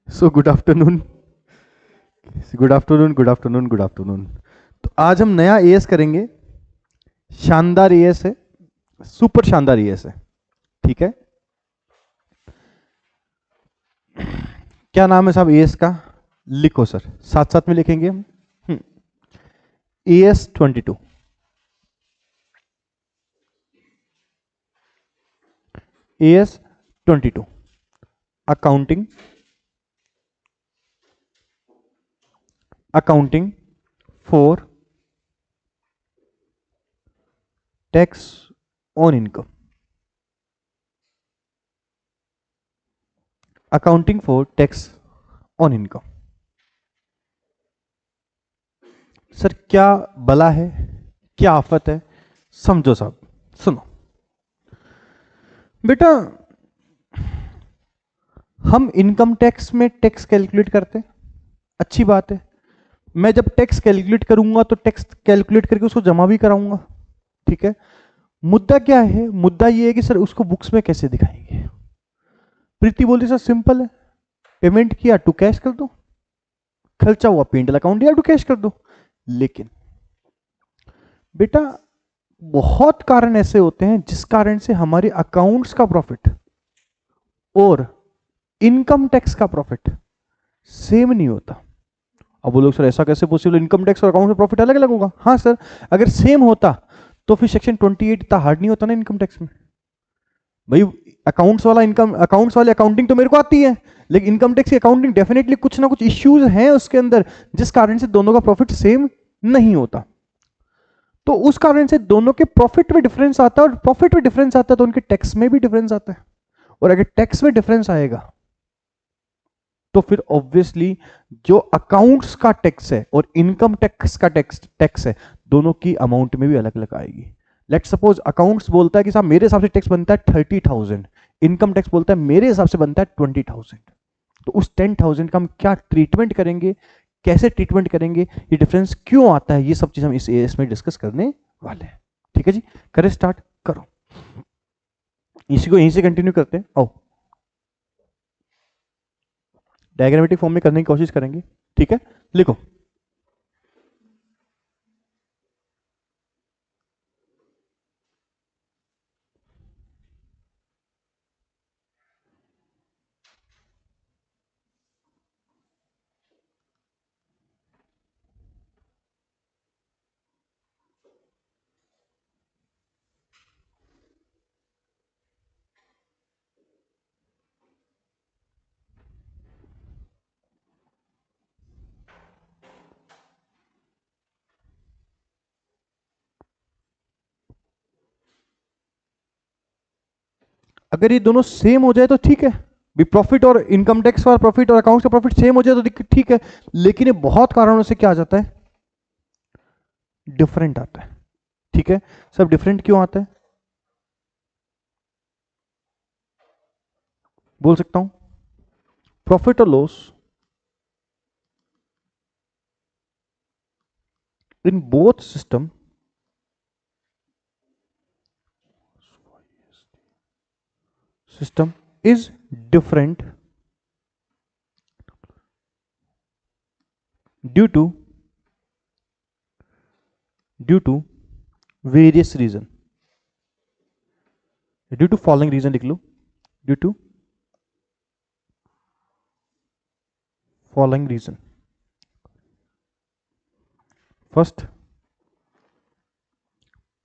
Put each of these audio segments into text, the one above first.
So good afternoon, good afternoon, good afternoon, good afternoon. तो आज हम नया एएस करेंगे। शानदार एएस है, सुपर शानदार एएस है। ठीक है, क्या नाम है साहब एएस का? लिखो सर, साथ साथ में लिखेंगे हम। AS 22। AS 22 accounting, accounting for tax on income, accounting for tax on income. Sir क्या बला है, क्या आफत है? समझो साहब, सुनो बेटा। हम इनकम टैक्स में टैक्स कैलकुलेट करते हैं, अच्छी बात है। मैं जब टैक्स कैलकुलेट करूंगा तो टैक्स कैलकुलेट करके उसको जमा भी कराऊंगा। ठीक है, मुद्दा क्या है? मुद्दा ये है कि सर उसको बुक्स में कैसे दिखाएंगे। प्रीति बोली सर सिंपल है, पेमेंट किया टू कैश कर दो, खर्चा हुआ पेंडल अकाउंट या टू कैश कर दो। लेकिन बेटा बहुत कारण ऐसे होते हैं जिस कारण से हमारे अकाउंट्स का प्रॉफिट और इनकम टैक्स का प्रॉफिट सेम नहीं होता। अब वो लोग सर ऐसा कैसे पॉसिबल, इनकम टैक्स और अकाउंट में प्रॉफिट अलग अलग होगा? हाँ सर, अगर सेम होता तो फिर सेक्शन 28 इतना हार्ड नहीं होता ना इनकम टैक्स में। भाई अकाउंट्स वाला इनकम, अकाउंट्स वाले अकाउंटिंग तो मेरे को आती है, लेकिन इनकम टैक्स की अकाउंटिंग डेफिनेटली कुछ ना कुछ इश्यूज हैं उसके अंदर, जिस कारण से दोनों का प्रॉफिट सेम नहीं होता। तो उस कारण से दोनों के प्रॉफिट में डिफरेंस आता है, और प्रॉफिट में डिफरेंस आता है तो उनके टैक्स में भी डिफरेंस आता है। और अगर टैक्स में डिफरेंस आएगा तो फिर ऑब्वियसली जो अकाउंट्स का टैक्स है और इनकम टैक्स का टैक्स है, दोनों की अमाउंट में भी अलग अलग आएगी। लेट सपोज अकाउंट्स बोलता है कि साहब मेरे हिसाब से टैक्स बनता है 30,000, इनकम टैक्स बोलता है मेरे हिसाब से बनता है 20,000। तो उस 10,000 का हम क्या ट्रीटमेंट करेंगे, कैसे ट्रीटमेंट करेंगे, ये डिफरेंस क्यों आता है, ये सब चीज हम इस एएस में डिस्कस करने वाले हैं। ठीक है जी, करें स्टार्ट करो, इसी को यहीं से कंटिन्यू करते हैं। आओ डायग्रामेटिक फॉर्म में करने की कोशिश करेंगे। ठीक है, लिखो। अगर ये दोनों सेम हो जाए तो ठीक है, भी प्रॉफिट और इनकम टैक्स का प्रॉफिट और अकाउंट्स का प्रॉफिट सेम हो जाए तो ठीक है। लेकिन ये बहुत कारणों से क्या आ जाता है, डिफरेंट आता है। ठीक है, सब डिफरेंट क्यों आता है बोल सकता हूं। प्रॉफिट और loss in both system is different due to various reason, due to following reason लिख लो, due to following reason. First,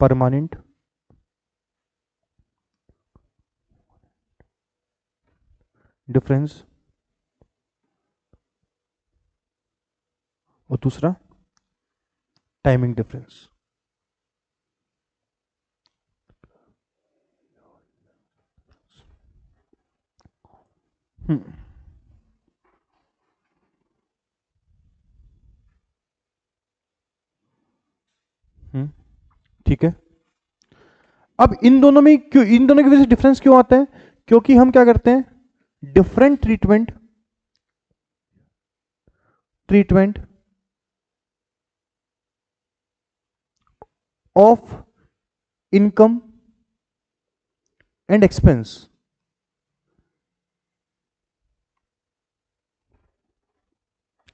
permanent difference, और दूसरा टाइमिंग डिफरेंस। हम्म ठीक है। अब इन दोनों में क्यों, इन दोनों की वजह से डिफरेंस क्यों आता है? क्योंकि हम क्या करते हैं, different treatment treatment of income and expense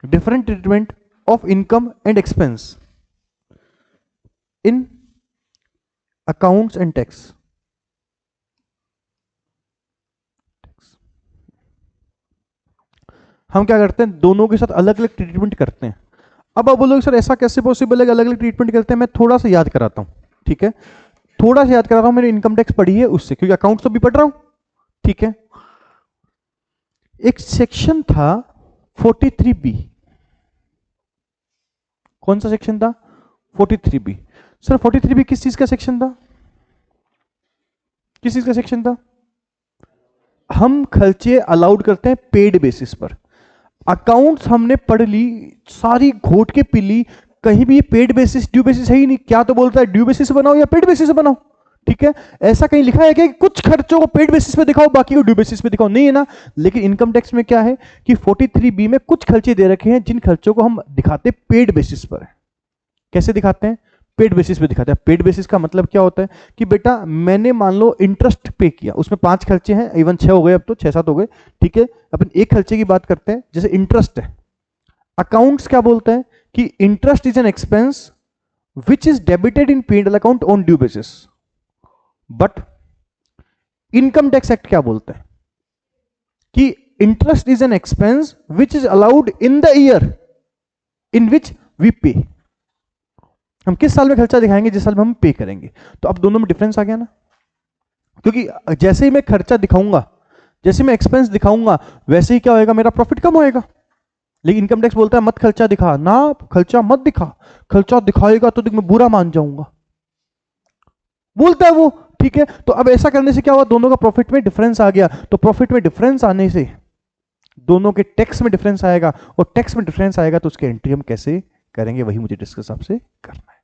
different treatment of income and expense in accounts and tax. हम क्या करते हैं, दोनों के साथ अलग अलग ट्रीटमेंट करते हैं। अब आप बोलोगे सर ऐसा कैसे पॉसिबल है कि अलग अलग ट्रीटमेंट करते हैं? मैं थोड़ा सा याद कराता हूं, ठीक है, थोड़ा सा याद कराता हूं। मैंने इनकम टैक्स पढ़ी है उससे, क्योंकि अकाउंट्स तो भी पढ़ रहा हूं, ठीक है। एक सेक्शन था 43B। कौन सा सेक्शन था? 43B। सर 43B किस चीज का सेक्शन था? किस चीज का सेक्शन था? हम खर्चे अलाउड करते हैं पेड बेसिस पर। अकाउंट्स हमने पढ़ ली, सारी घोट के पी ली, कहीं भी पेड बेसिस ड्यू बेसिस है ही नहीं। क्या तो बोलता है ड्यू बेसिस बनाओ या पेड बेसिस बनाओ, ठीक है। ऐसा कहीं लिखा है क्या कि कुछ खर्चों को पेड बेसिस पे दिखाओ बाकी को ड्यू बेसिस पे दिखाओ? नहीं है ना। लेकिन इनकम टैक्स में क्या है कि 43B में कुछ खर्चे दे रखे हैं जिन खर्चों को हम दिखाते पेड बेसिस पर। कैसे दिखाते हैं? पेड बेसिस पे दिखाते हैं। पेड बेसिस का मतलब क्या होता है कि बेटा मैंने मान लो इंटरेस्ट पे किया, उसमें 5 खर्चे हैं, इवन 6 हो गए, अब तो 6-7 हो गए, ठीक है। अपन एक खर्चे की बात करते हैं, जैसे इंटरेस्ट है। अकाउंट्स क्या बोलते हैं कि interest is an expense which is debited in P&L account on due basis. But income tax act क्या बोलते हैं कि interest is an expense which is allowed in the year in which we pay. हम किस साल में खर्चा दिखाएंगे? जिस साल में हम पे करेंगे। तो अब दोनों में डिफरेंस आ गया ना, क्योंकि जैसे ही मैं खर्चा दिखाऊंगा, जैसे मैं एक्सपेंस दिखाऊंगा, वैसे ही क्या होएगा, मेरा प्रॉफिट कम होएगा। लेकिन इनकम टैक्स बोलता है मत खर्चा दिखा ना, खर्चा मत दिखा, खर्चा दिखाएगा तो मैं बुरा मान जाऊंगा, बोलता है वो, ठीक है। तो अब ऐसा करने से क्या हुआ, दोनों का प्रॉफिट में डिफरेंस आ गया। तो प्रॉफिट में डिफरेंस आने से दोनों के टैक्स में डिफरेंस आएगा, और टैक्स में डिफरेंस आएगा तो उसके एंट्री हम कैसे करेंगे, वही मुझे डिस्कस आपसे करना है।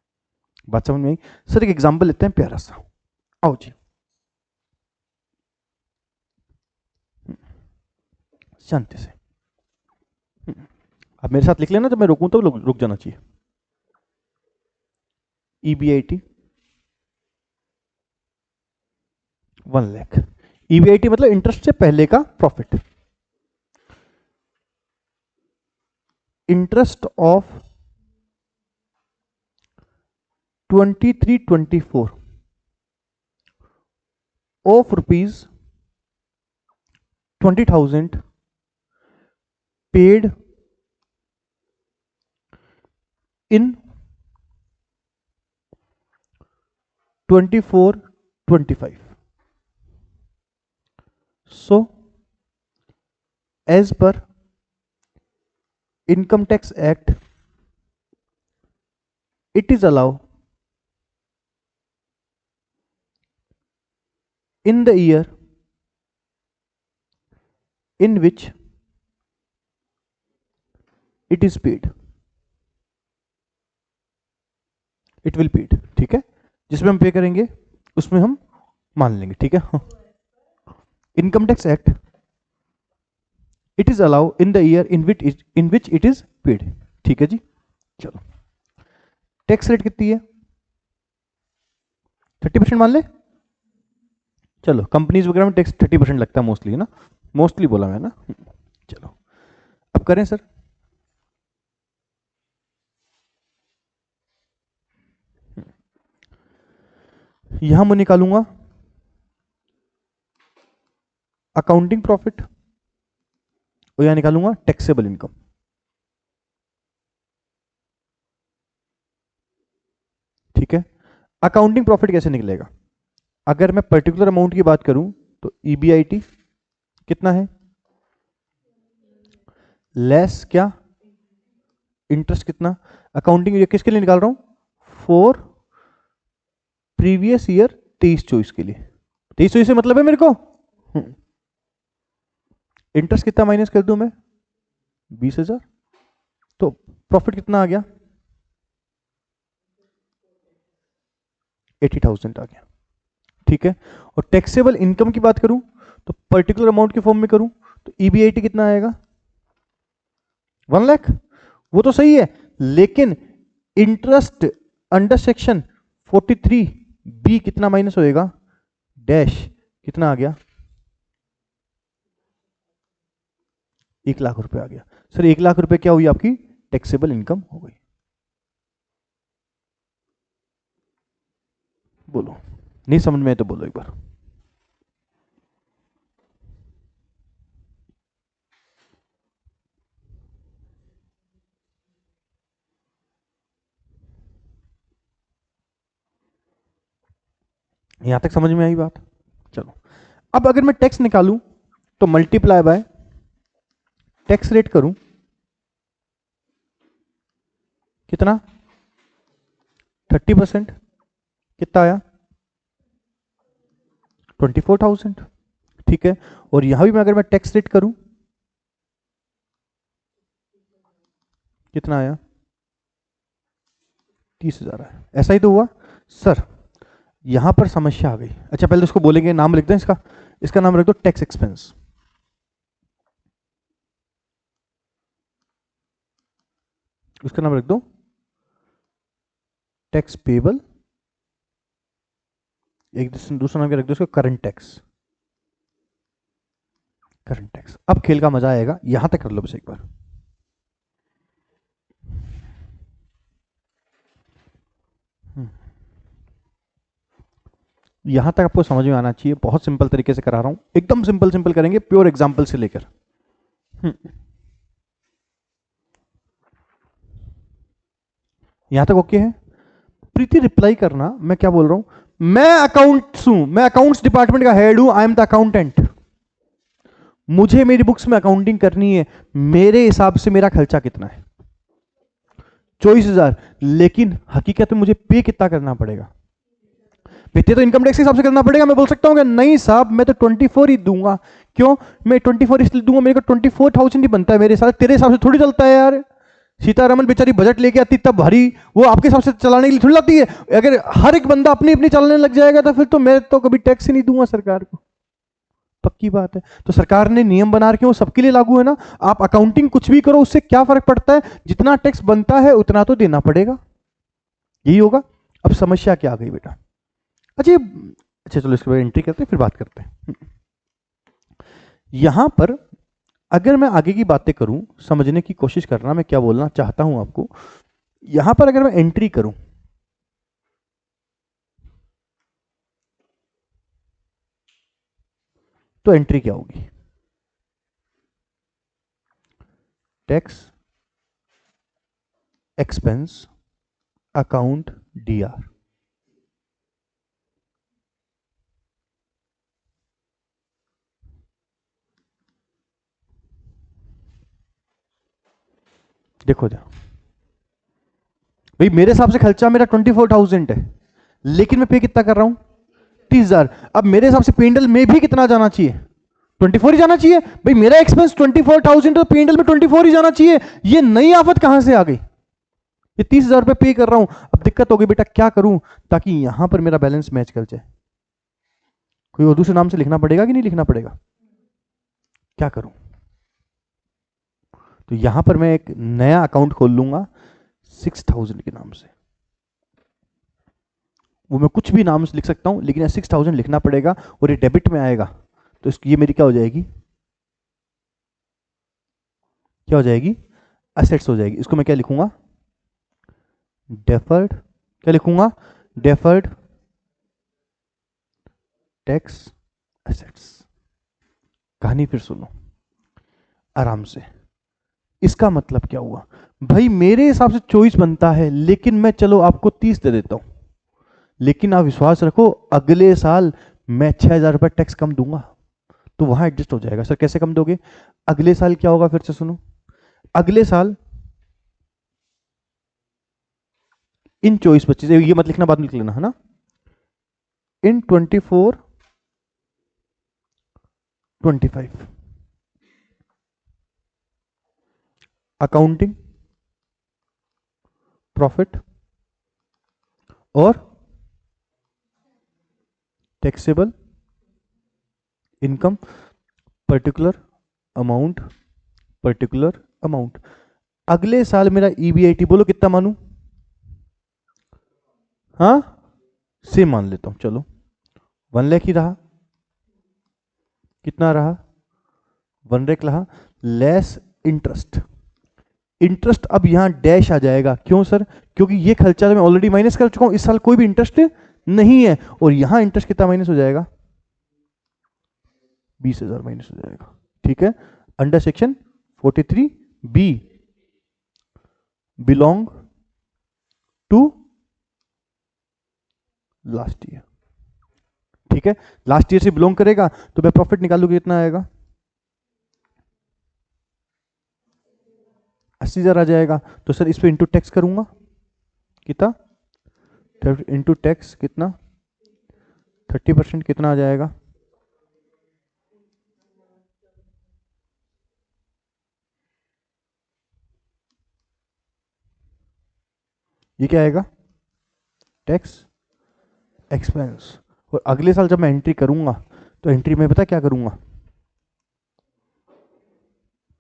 बात समझ में आई? सर एक एग्जांपल लेते हैं प्यारा सा, आओ जी, शांति से। अब मेरे साथ लिख लेना, जब मैं रुकूं तो रुक जाना चाहिए। EBIT 1 लाख। EBIT मतलब इंटरेस्ट से पहले का profit. Interest of 2324 of rupees 20,000 paid in 24-25। So as per Income Tax Act, it is allowed in the year in which it is paid, it will paid, ठीक है। जिसमें हम पे करेंगे उसमें हम मान लेंगे, ठीक है। Income tax act, it is allow in the year in which it is paid, ठीक है जी। चलो टैक्स रेट कितनी है? 30% मान ले। चलो कंपनीज वगैरह में टैक्स 30% लगता है मोस्टली, है ना, मोस्टली बोला मैं ना। चलो अब करें सर। यहां मैं निकालूंगा अकाउंटिंग प्रॉफिट और यहां निकालूंगा टैक्सेबल इनकम। ठीक है, अकाउंटिंग प्रॉफिट कैसे निकलेगा? अगर मैं पर्टिकुलर अमाउंट की बात करूं तो EBIT कितना है, लेस क्या, इंटरेस्ट कितना। अकाउंटिंग किसके लिए निकाल रहा हूं? फॉर प्रीवियस ईयर 23-24 के लिए। 23-24 से मतलब है मेरे को, इंटरेस्ट कितना माइनस कर दूं मैं, 20,000, तो प्रॉफिट कितना आ गया, 80,000 आ गया, ठीक है। और टैक्सेबल इनकम की बात करूं तो पर्टिकुलर अमाउंट के फॉर्म में करूं तो EBIT कितना आएगा, 1 लाख। वो तो सही है, लेकिन इंटरेस्ट अंडर सेक्शन 43B कितना माइनस होएगा, डैश कितना आ गया, 1,00,000 रुपए आ गया। सर 1,00,000 रुपए क्या हुई आपकी टैक्सेबल इनकम हो गई। बोलो, नहीं समझ में आए तो बोलो एक बार। यहां तक समझ में आई बात? चलो, अब अगर मैं टैक्स निकालूं तो मल्टीप्लाई बाय टैक्स रेट करूं, कितना 30%, कितना आया 24,000। ठीक है, और यहां भी मैं अगर मैं टैक्स रेट करूं कितना आया 30,000 आया। ऐसा ही तो हुआ सर। यहां पर समस्या आ गई। अच्छा पहले उसको बोलेंगे, नाम लिख दें इसका, इसका नाम रख दो टैक्स एक्सपेंस। उसका नाम रख दो टैक्स पेबल, एक दूसरा नाम क्या रख दो उसका करंट टैक्स। Current tax. अब खेल का मजा आएगा, यहां तक कर लो बस एक बार। यहां तक आपको समझ में आना चाहिए। बहुत सिंपल तरीके से करा रहा हूं, एकदम सिंपल सिंपल करेंगे, प्योर एग्जांपल से लेकर। यहां तक ओके है? प्रीति रिप्लाई करना, मैं क्या बोल रहा हूं, मैं अकाउंट्स हूं, मैं अकाउंट्स डिपार्टमेंट का हेड हूं, आई एम द अकाउंटेंट। मुझे मेरी बुक्स में अकाउंटिंग करनी है, मेरे हिसाब से मेरा खर्चा कितना है 24,000, लेकिन हकीकत में मुझे पे कितना करना पड़ेगा? पे तो इनकम टैक्स के हिसाब से करना पड़ेगा। मैं बोल सकता हूँ कि नहीं साहब मैं तो 24 ही दूंगा। क्यों मैं 24 इसलिए दूंगा, मेरे को 24,000 ही बनता है मेरे साथ, तेरे हिसाब से थोड़ी चलता है यार। सीतारमन बेचारी बजट लेके आती तब भारी, वो आपके हिसाब से चलाने के लिए थोड़ी लाती है। अगर हर एक बंदा अपनी अपनी चलाने लग जाएगा तो फिर तो मैं तो कभी टैक्स ही नहीं दूंगा सरकार को। पक्की बात है। तो सरकार ने नियम बना रखे, वो सबके लिए लागू है ना। आप अकाउंटिंग कुछ भी करो, उससे क्या फर्क पड़ता है, जितना टैक्स बनता है उतना तो देना पड़ेगा, यही होगा। अब समस्या क्या आ गई बेटा? अच्छा अच्छा चलो इसके बाद एंट्री करते हैं फिर बात करते हैं। यहां पर अगर मैं आगे की बातें करूं, समझने की कोशिश करना मैं क्या बोलना चाहता हूं आपको। यहां पर अगर मैं एंट्री करूं तो एंट्री क्या होगी? Tax expense account DR. देखो जा भाई, मेरे हिसाब से खर्चा मेरा 24,000 है, लेकिन मैं पे कितना कर रहा हूं 30,000। अब मेरे हिसाब से पेंडल में भी कितना जाना चाहिए 24 ही जाना चाहिए भाई। मेरा एक्सपेंस 24,000 तो पेंडल में 24 ही जाना चाहिए। ये नई आफत कहां से आ गई? ये 30,000 रुपए पे कर रहा हूं। अब दिक्कत हो गई बेटा, क्या करूं ताकि यहां पर मेरा बैलेंस मैच कर जाए? कोई और दूसरे नाम से लिखना पड़ेगा कि नहीं लिखना पड़ेगा? क्या करूं? तो यहां पर मैं एक नया अकाउंट खोल लूंगा 6,000 के नाम से। वो मैं कुछ भी नाम से लिख सकता हूं, लेकिन 6,000 लिखना पड़ेगा और ये डेबिट में आएगा। तो ये मेरी क्या हो जाएगी? क्या हो जाएगी? असेट्स हो जाएगी। इसको मैं क्या लिखूंगा? डेफर्ड। क्या लिखूंगा? Deferred tax assets. कहानी फिर सुनो आराम से। इसका मतलब क्या हुआ भाई? मेरे हिसाब से 24 बनता है, लेकिन मैं चलो आपको 30 दे देता हूं। लेकिन आप विश्वास रखो, अगले साल मैं 6,000 रुपए टैक्स कम दूंगा, तो वहां एडजस्ट हो जाएगा। सर कैसे कम दोगे? अगले साल क्या होगा फिर से सुनो। अगले साल इन 24-25, ये मत लिखना, बाद में लिख लेना है ना। इन 24-25 अकाउंटिंग प्रॉफिट और taxable income particular amount, particular amount. अगले साल मेरा ईबीआईटी बोलो कितना मानू? हाँ सेम मान लेता हूं, चलो 1 लाख ही रहा। कितना रहा? 1 लाख रहा। Less interest. इंटरेस्ट अब यहां डैश आ जाएगा, क्यों सर? क्योंकि ये खर्चा तो मैं ऑलरेडी माइनस कर चुका हूं, इस साल कोई भी इंटरेस्ट नहीं है, और यहां इंटरेस्ट कितना माइनस हो जाएगा? 20,000 माइनस हो जाएगा। ठीक है, under section 43 B belong to last year. ठीक है, लास्ट ईयर से बिलोंग करेगा तो मैं प्रॉफिट निकालूंगी, कितना आएगा? 80,000 आ जाएगा। तो सर इस पे इंटू टैक्स करूंगा, कितना? इंटू टैक्स कितना? 30%, कितना आ जाएगा? ये क्या आएगा? Tax expense. और अगले साल जब मैं एंट्री करूंगा तो एंट्री में पता क्या करूंगा?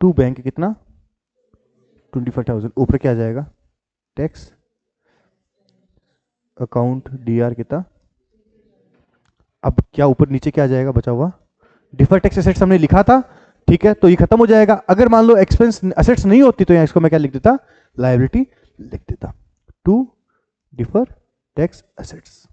टू बैंक कितना? 25,000। ऊपर क्या आ जाएगा? टैक्स अकाउंट डी आर कितना? अब क्या ऊपर नीचे क्या आ जाएगा बचा हुआ? डिफर टैक्स एसेट्स हमने लिखा था, ठीक है, तो ये खत्म हो जाएगा। अगर मान लो एक्सपेंस एसेट्स नहीं होती तो यहाँ इसको मैं क्या लिख देता? लायबिलिटी लिख देता। To defer tax assets.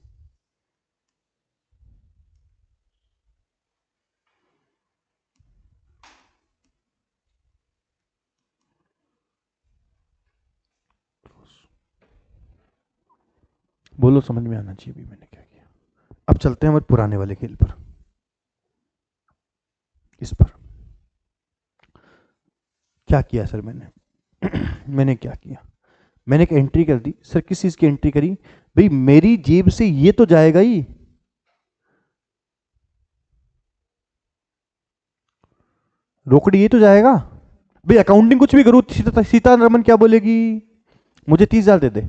बोलो, समझ में आना चाहिए भी मैंने क्या किया। अब चलते हैं हमारे पुराने वाले खेल पर। इस पर क्या किया सर मैंने? मैंने क्या किया? मैंने एक एंट्री कर दी सर। किस चीज की एंट्री करी भाई? मेरी जेब से ये तो जाएगा ही, रोकड़ी ये तो जाएगा भाई। अकाउंटिंग कुछ भी करूँ, सीतारमन क्या बोलेगी? मुझे 30,000 दे दे,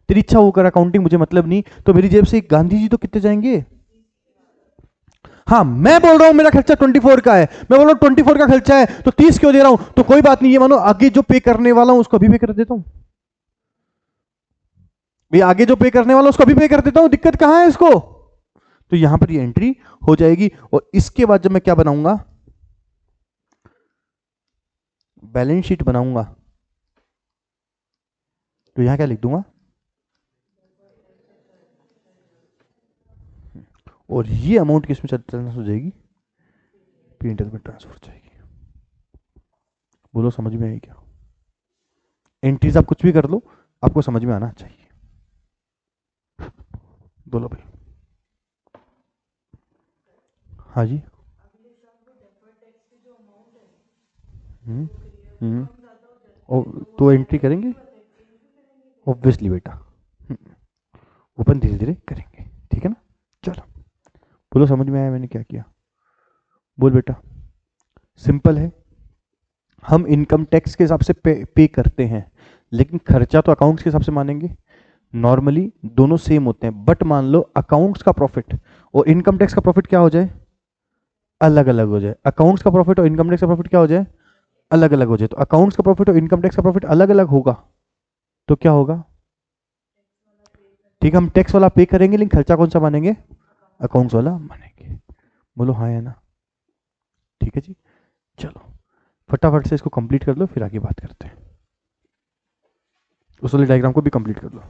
तेरी इच्छा वो कर, अकाउंटिंग मुझे मतलब नहीं। तो मेरी जेब से गांधी जी तो कितने जाएंगे? हाँ, मैं बोल रहा हूं मेरा खर्चा 24 का है, मैं बोल रहा हूं 24 का खर्चा है तो 30 क्यों दे रहा हूं? तो कोई बात नहीं, ये मानो आगे जो पे करने वाला हूं उसको अभी पे कर देता हूं भाई। आगे जो पे करने वाला हूं उसको अभी पे कर देता हूं, दिक्कत कहां है इसको? तो यहां पर ये एंट्री हो जाएगी। और इसके बाद जब मैं क्या बनाऊंगा? बैलेंस शीट बनाऊंगा। तो यहां क्या लिख दूंगा? और ये अमाउंट किस में ट्रांसफर हो जाएगी? पी&एल में ट्रांसफर हो जाएगी। बोलो, समझ में आई क्या? एंट्रीज आप कुछ भी कर लो, आपको समझ में आना चाहिए। बोलो भाई। हाँ जी। हम्म हम्म और तो एंट्री करेंगे ऑब्वियसली बेटा, ओपन धीरे धीरे करेंगे, ठीक है ना? चलो, बोलो, समझ में आया मैंने क्या किया? बोल बेटा। सिंपल है, हम इनकम टैक्स के हिसाब से पे करते हैं, लेकिन खर्चा तो अकाउंट्स के हिसाब से मानेंगे। नॉर्मली दोनों सेम होते हैं, बट मान लो अकाउंट्स का प्रॉफिट और इनकम टैक्स का प्रॉफिट क्या हो जाए? अलग अलग हो जाए। अकाउंट्स का प्रॉफिट और इनकम टैक्स का प्रॉफिट क्या हो जाए? अलग अलग हो जाए। तो अकाउंट्स का प्रॉफिट और इनकम टैक्स का प्रॉफिट अलग अलग होगा, तो क्या होगा? ठीक है, हम टैक्स वाला पे करेंगे, लेकिन खर्चा कौन सा मानेंगे? अकाउंट्स वाला मानेंगे। बोलो हाँ या ना? ठीक है जी। चलो, फटाफट से इसको कंप्लीट कर लो, फिर आगे बात करते हैं। उस वाले डायग्राम को भी कंप्लीट कर लो।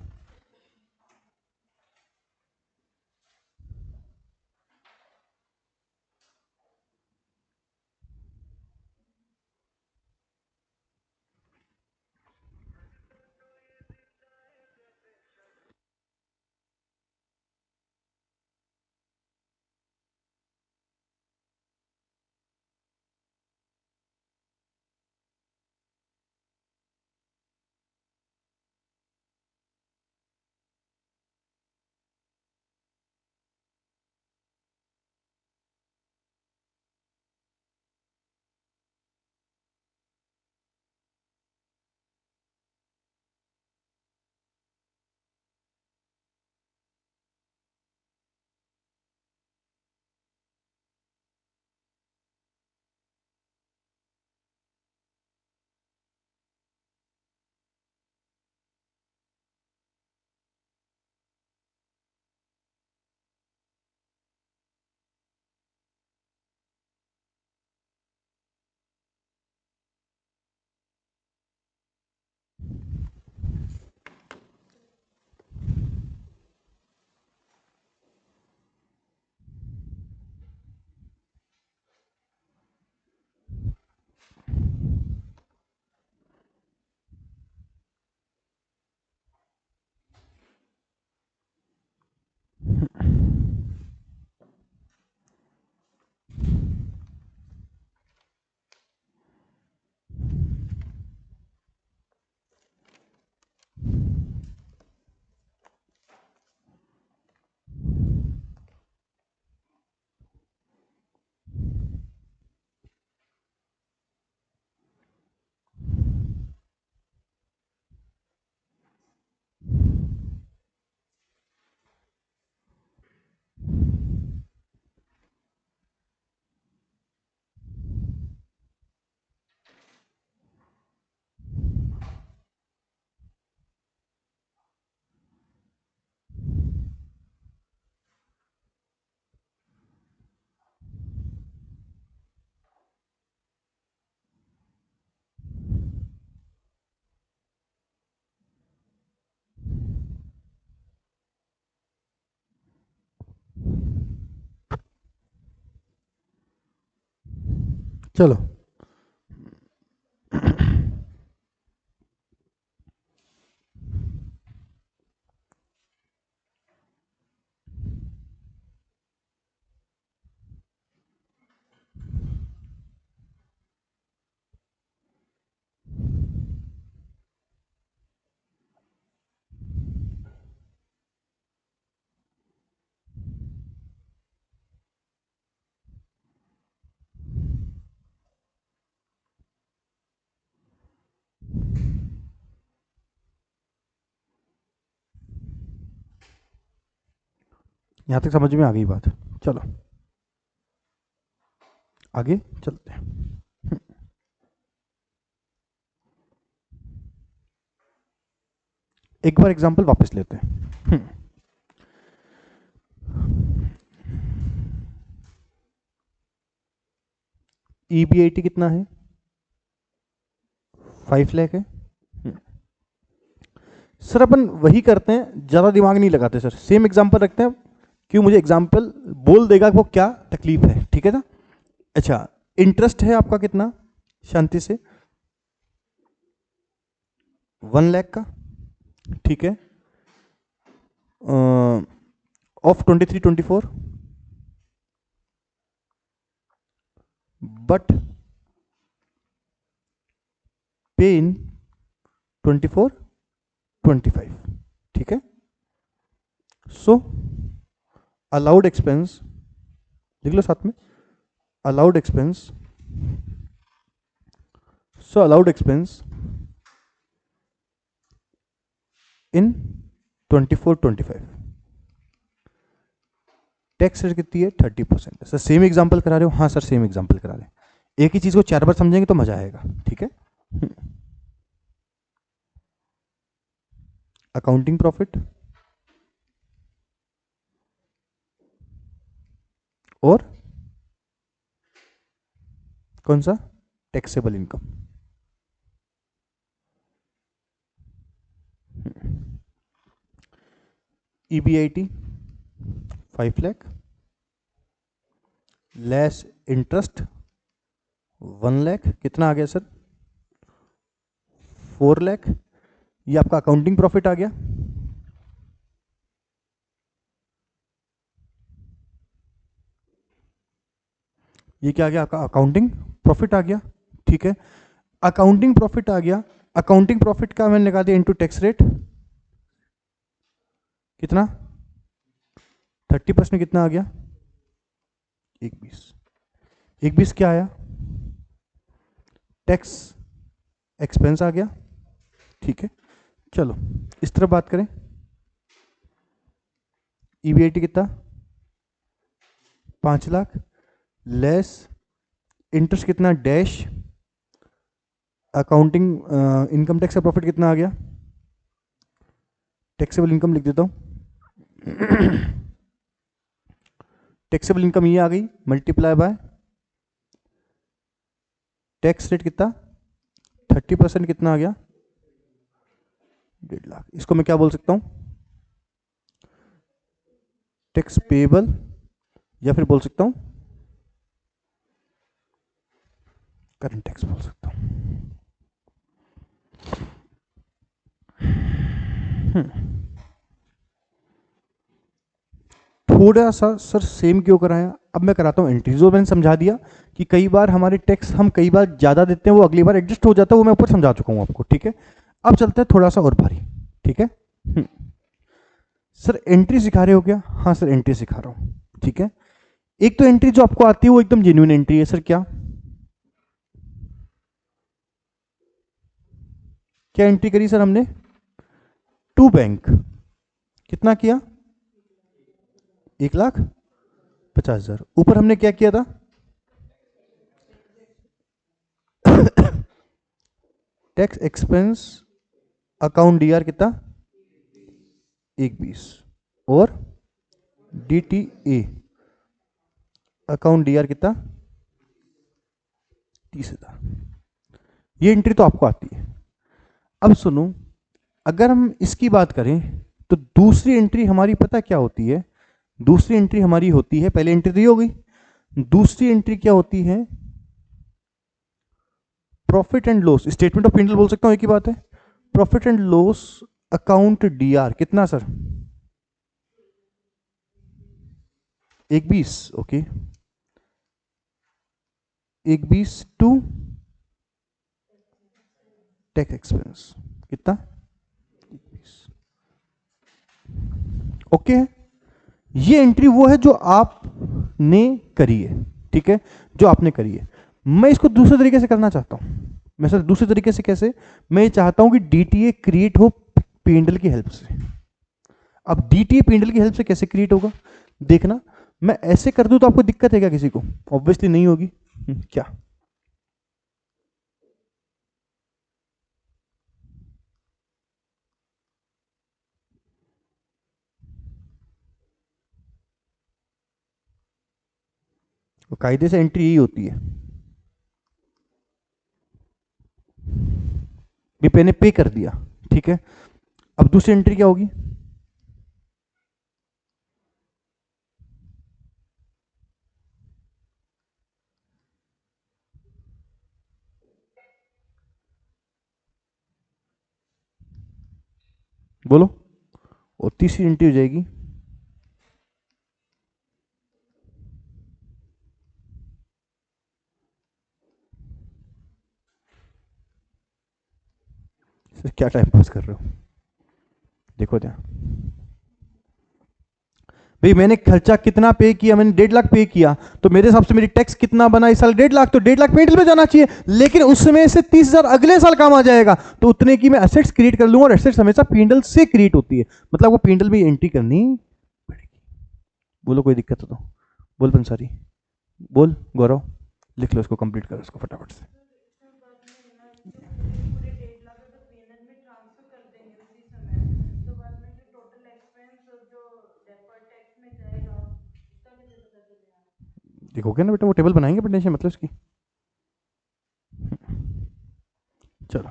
चलो यहां तक समझ में आ गई बात। चलो आगे चलते हैं। एक बार एग्जांपल वापस लेते हैं। ईबीआईटी कितना है? 5 लाख है। सर अपन वही करते हैं, ज्यादा दिमाग नहीं लगाते सर, सेम एग्जांपल रखते हैं, क्यों मुझे एग्जांपल बोल देगा कि वो क्या तकलीफ है, ठीक है ना। अच्छा, इंटरेस्ट है आपका कितना शांति से? 1 लाख का, ठीक है। ऑफ 23-24, बट पे इन 24-25, ठीक है। सो अलाउड एक्सपेंस लिख लो साथ में, अलाउड एक्सपेंस, सो अलाउड एक्सपेंस इन 24-25, टैक्स रेट कितनी है? 30%। सर सेम एग्जांपल करा रहे हो? हाँ सर सेम एग्जांपल करा रहे हैं। एक ही चीज को 4 बार समझेंगे तो मजा आएगा, ठीक है। अकाउंटिंग प्रॉफिट और कौन सा? Taxable income. EBIT 5 lakh, less interest 1 lakh, कितना आ गया सर? 4 लाख। ये आपका अकाउंटिंग प्रॉफिट आ गया। ये क्या आ गया? आपका अकाउंटिंग प्रॉफिट आ गया, ठीक है। अकाउंटिंग प्रॉफिट आ गया, अकाउंटिंग प्रॉफिट का मैंने लगा दिया इनटू टैक्स रेट, कितना? 30%, कितना आ गया? 120। 120 क्या आया? टैक्स एक्सपेंस आ गया, ठीक है। चलो इस तरह बात करें, ईबीआईटी कितना? 5 लाख, लेस इंटरेस्ट कितना? डैश, अकाउंटिंग इनकम टैक्स का प्रॉफिट कितना आ गया? टैक्सेबल इनकम लिख देता हूं। टैक्सेबल इनकम ये आ गई, मल्टीप्लाई बाय टैक्स रेट कितना? 30%, कितना आ गया? 1.5 लाख। इसको मैं क्या बोल सकता हूं? टैक्स पेबल, या फिर बोल सकता हूं करंट टैक्स बोल सकता हूं। थोड़ा सा सर सेम क्यों कराया? अब मैं कराता हूं एंट्री, जो मैंने समझा दिया कि कई बार हमारे टैक्स हम कई बार ज्यादा देते हैं, वो अगली बार एडजस्ट हो जाता है, वो मैं ऊपर समझा चुका हूं आपको, ठीक है। अब चलते हैं थोड़ा सा और भारी, ठीक है। सर एंट्री सिखा रहे हो क्या? हाँ सर एंट्री सिखा रहा हूं, ठीक है। एक तो एंट्री जो आपको आती है वो एकदम जेन्युइन एंट्री है सर, क्या क्या एंट्री करी सर हमने? टू बैंक, कितना किया? 1,50,000। ऊपर हमने क्या किया था? टैक्स एक्सपेंस अकाउंट डीआर कितना? 120, और डीटीए अकाउंट डीआर कितना? 30,000। ये एंट्री तो आपको आती है। अब सुनो, अगर हम इसकी बात करें तो दूसरी एंट्री हमारी पता क्या होती है? दूसरी एंट्री हमारी होती है, पहले एंट्री दी हो गई, दूसरी एंट्री क्या होती है? Profit and loss, statement of P&L बोल सकता हूं, एक ही बात है। Profit and loss account DR कितना sir? 1/20, okay. 1/20 to tax expense कितना? 1/20, ओके। ये एंट्री वो है जो आपने करी है, ठीक है, जो आपने करी है। मैं इसको दूसरे तरीके से करना चाहता हूं। मैं सर दूसरे तरीके से कैसे? मैं ये चाहता हूं कि DTA क्रिएट हो P&L की हेल्प से। अब DTA P&L की हेल्प से कैसे क्रिएट होगा देखना। मैं ऐसे कर दूं तो आपको दिक्कत है क्या किसी को? ऑब्वियसली नहीं होगी। क्या? तो कायदे से एंट्री यही होती है। भी मैंने पे कर दिया, ठीक है। अब दूसरी एंट्री क्या होगी? बोलो। और तीसरी एंट्री हो जाएगी सर, क्या टाइम पास कर रहे हो? देखो ध्यान भाई, मैंने खर्चा कितना पे किया? मैंने 1.5 लाख पे किया, तो मेरे हिसाब से मेरी टैक्स कितना बना इस साल? 1.5 लाख। तो 1.5 लाख P&L में जाना चाहिए, लेकिन उसमें से 30,000 अगले साल काम आ जाएगा, तो उतने की मैं एसेट्स क्रिएट कर लूंगा। और एसेट्स हमेशा P&L से क्रिएट होती है, मतलब वो P&L में एंट्री करनी पड़ेगी। बोलो कोई दिक्कत हो तो? बोल पंसारी, बोल गौरव, लिख लो इसको, कंप्लीट करो इसको फटाफट से। देखोगे ना बेटा, वो टेबल बनाएंगे, पर टेंशन मतलब इसकी। चलो,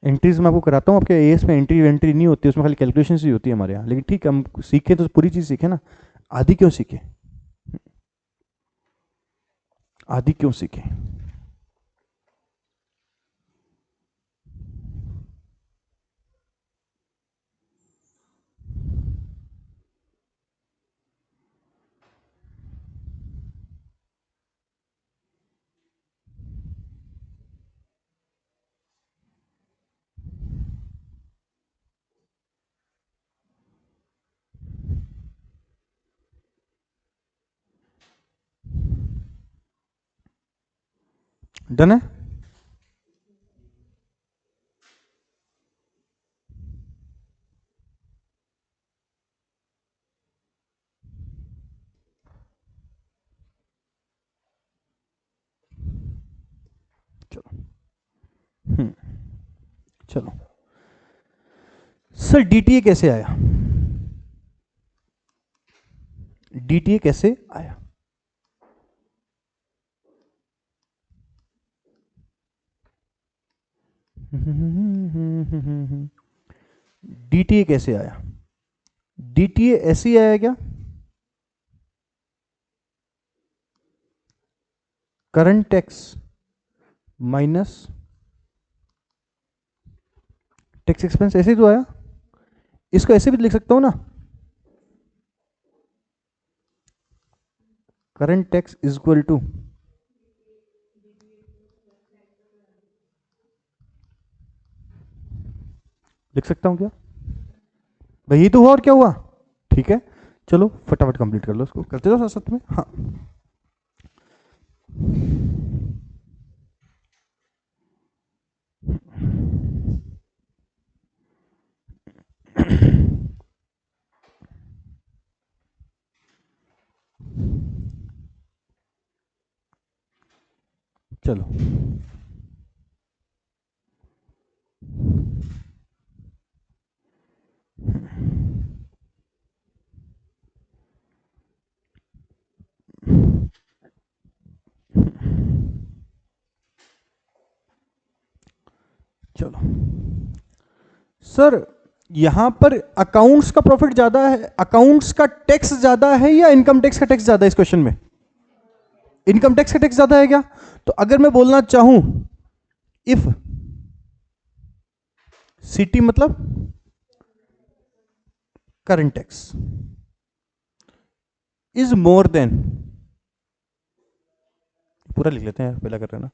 एंट्रीज मैं आपको कराता हूँ। आपके एएस में एंट्री वेंट्री नहीं होती, उसमें खाली कैलकुलेशन ही होती है हमारे यहाँ। लेकिन ठीक है, हम सीखे तो पूरी चीज़ सीखे ना, आधी क्यों सीखे? आधी क्यों सीखे? डन है। चलो, चलो सर, DTA कैसे आया? DTA कैसे आया? DTA कैसे आया? DTA ऐसे ही आया क्या? Current tax minus tax expense, ऐसे ही तो आया। इसको ऐसे भी लिख सकता हूं ना, current tax is equal to, लिख सकता हूं क्या भाई? ये तो हुआ, और क्या हुआ? ठीक है, चलो फटाफट कंप्लीट कर लो इसको, करते रहो साथ साथ में। हाँ, चलो चलो सर, यहां पर अकाउंट्स का प्रॉफिट ज्यादा है, अकाउंट्स का टैक्स ज्यादा है या इनकम टैक्स का टैक्स ज्यादा है? इस क्वेश्चन में इनकम टैक्स का टैक्स ज्यादा है क्या? तो अगर मैं बोलना चाहूं इफ सीटी मतलब current tax is more than, पूरा लिख लेते हैं पहला कर रहे हैं ना,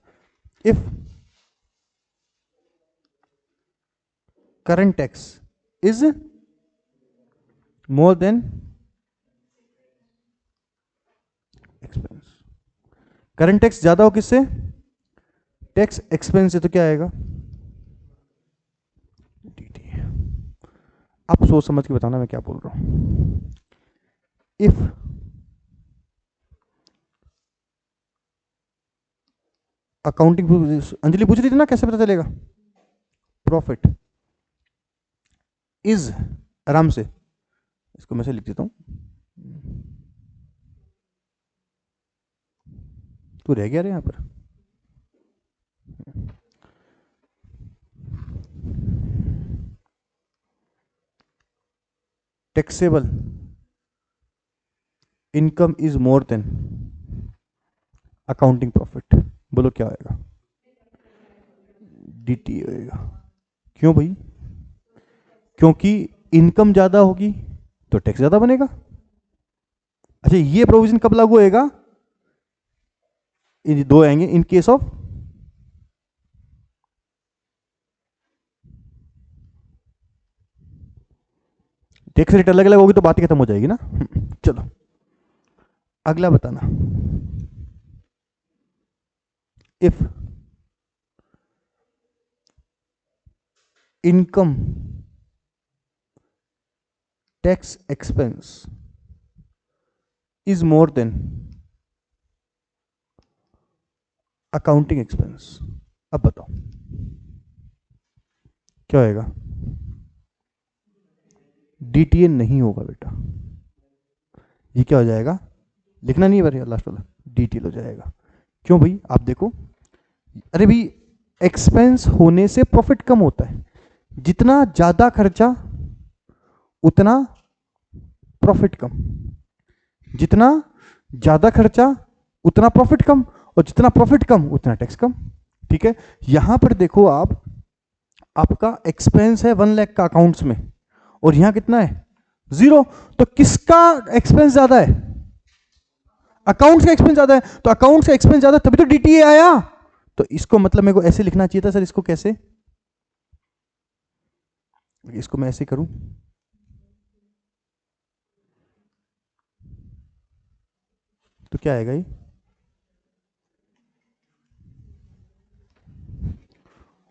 if current tax is more than expense, current tax ज्यादा हो किससे? टैक्स एक्सपेंस से, तो क्या आएगा? डीटी। आप सोच समझ के बताना मैं क्या बोल रहा हूं। इफ अकाउंटिंग, अंजलि पूछ रही थी ना कैसे पता चलेगा प्रॉफिट इज, आराम से इसको मैं से लिख देता हूं, तू रह गया रे यहां पर। Taxable income is more than accounting profit, बोलो क्या आएगा? डीटी आएगा। क्यों भाई? क्योंकि इनकम ज्यादा होगी तो टैक्स ज्यादा बनेगा। अच्छा, ये प्रोविजन कब लागू होएगा? इन दो आएंगे, in case of tax rate अलग अलग होगी तो बात ही खत्म हो जाएगी ना। चलो अगला बताना, if income tax expense is more than accounting expense, अब बताओ क्या होएगा? डीटीए नहीं होगा बेटा, ये क्या हो जाएगा? लिखना नहीं है लास्ट वाला, डीटीएल हो जाएगा। क्यों भाई? आप देखो, अरे भाई एक्सपेंस होने से प्रॉफिट कम होता है, जितना ज्यादा खर्चा उतना प्रॉफिट कम, जितना ज्यादा खर्चा उतना प्रॉफिट कम, और जितना प्रॉफिट कम उतना टैक्स कम। ठीक है, यहां पर देखो आप, आपका एक्सपेंस है 1 लाख का अकाउंट्स में, और यहां कितना है? 0। तो किसका एक्सपेंस ज्यादा है? अकाउंट्स का एक्सपेंस ज्यादा है, तो अकाउंट्स का एक्सपेंस ज्यादा तभी तो डीटीए आया। तो इसको मतलब मेरे को ऐसे लिखना चाहिए था सर, इसको कैसे, इसको मैं ऐसे करूं, तो क्या आएगा ये?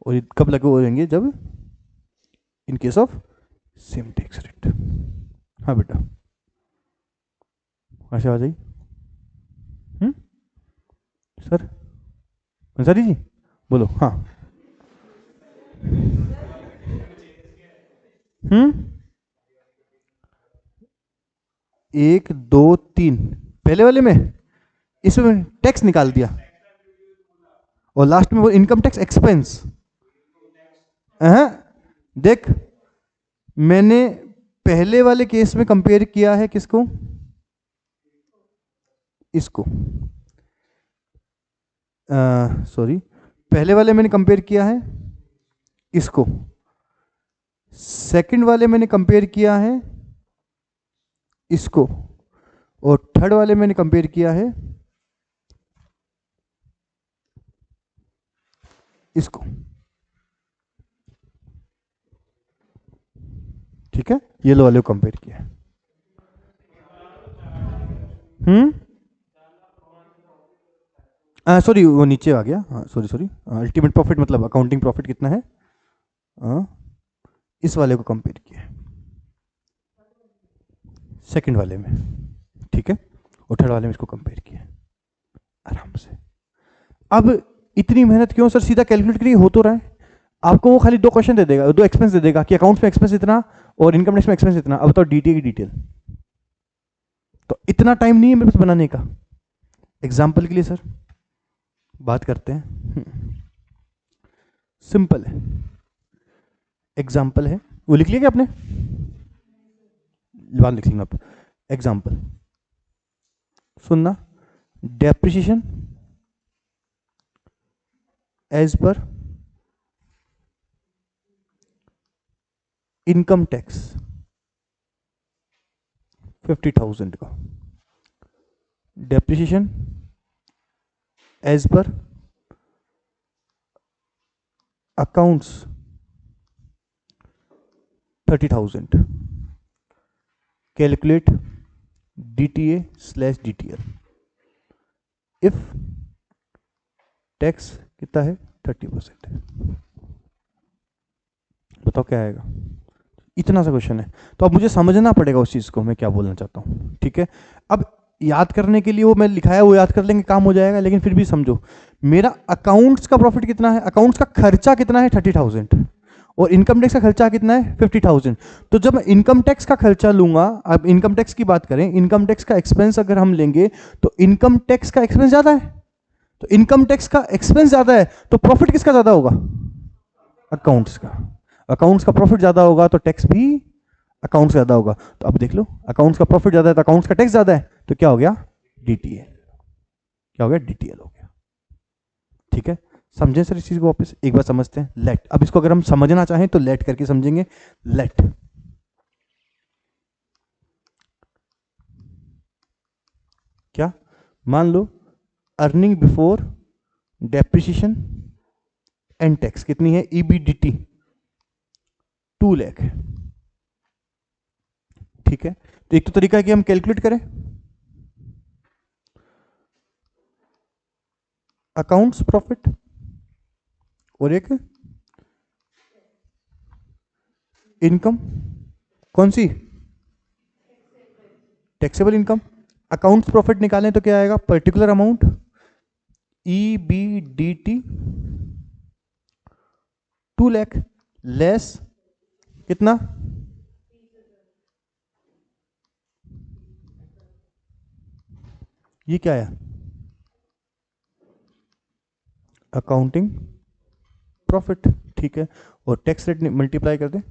और कब लागू हो जाएंगे? जब in case of same tax rate. हाँ बेटा, आशा आ जाइए। सर अंसारी जी बोलो। हाँ, 1 2 3 पहले वाले में, इसमें टैक्स निकाल दिया, और लास्ट में वो इनकम टैक्स एक्सपेंस। देख, मैंने पहले वाले केस में कंपेयर किया है किसको? इसको, सॉरी, पहले वाले मैंने कंपेयर किया है इसको, सेकंड वाले मैंने कंपेयर किया है इसको, और थर्ड वाले मैंने कंपेयर किया है इसको। ठीक है, ये लो वाले को कंपेयर किया। सॉरी वो नीचे आ गया, हाँ सॉरी सॉरी, अल्टीमेट प्रॉफिट मतलब अकाउंटिंग प्रॉफिट कितना है, इस वाले को कंपेयर किया सेकंड वाले में। ठीक है, और थर्ड वाले में इसको कंपेयर किया आराम से। अब इतनी मेहनत क्यों सर? सीधा कैलकुलेट करिए, हो तो रहा है। आपको वो खाली 2 क्वेश्चन दे देगा, 2 एक्सपेंस दे देगा कि अकाउंट्स में एक्सपेंस इतना और इनकम टैक्स में एक्सपेंस इतना। अब बताओ डीटीए की डिटेल, तो इतना टाइम नहीं है मेरे पास बनाने का। एग्जाम्पल के लिए सर बात करते हैं, सिंपल है। एग्जाम्पल है, वो लिख लिया क्या आपने? बाद लिख लेंगे आप। एग्जाम्पल सुनना, depreciation as per income tax 50,000 का, depreciation as per accounts 30,000, calculate DTA slash DTL if tax कितना है 30% है। बताओ क्या आएगा? इतना सा क्वेश्चन है, तो अब मुझे समझना पड़ेगा उस चीज को मैं क्या बोलना चाहता हूँ, ठीक है? अब याद करने के लिए वो मैं लिखा है वो याद कर लेंगे, काम हो जाएगा, लेकिन फिर भी समझो, मेरा अकाउंट्स का प्रॉफिट कितना है, अकाउंट्स का खर्चा कितना है 30,000, और इनकम टैक्स का खर्चा कितना है 50,000। तो जब मैं इनकम टैक्स का खर्चा लूंगा, अब इनकम टैक्स की बात करें, इनकम टैक्स का एक्सपेंस अगर हम लेंगे तो इनकम टैक्स का एक्सपेंस ज्यादा है, तो इनकम टैक्स का एक्सपेंस ज्यादा है, तो प्रॉफिट किसका ज्यादा होगा? अकाउंट्स का। अकाउंट्स का प्रॉफिट ज्यादा होगा तो टैक्स भी अकाउंट्स ज्यादा होगा। तो अब देख लो, अकाउंट्स का प्रॉफिट ज्यादा है तो अकाउंट्स का टैक्स ज्यादा है, तो क्या हो गया? डीटीए। क्या हो गया? डीटीएल हो गया। ठीक है, समझे सर इस चीज को? वापस एक बार समझते हैं लेट। अब इसको अगर हम समझना चाहें तो लेट करके समझेंगे। लेट, क्या? मान लो earning before depreciation and tax कितनी है? ईबीडीटी 2 लाख है। ठीक है, तो एक तो तरीका है कि हम कैलकुलेट करें अकाउंट्स प्रॉफिट, और एक इनकम, कौन सी? Taxable income. अकाउंट्स प्रॉफिट निकालें तो क्या आएगा? Particular amount EBDT 2 lakh less कितना? ये क्या है? Accounting profit. ठीक है, और टैक्स रेट मल्टीप्लाई कर दें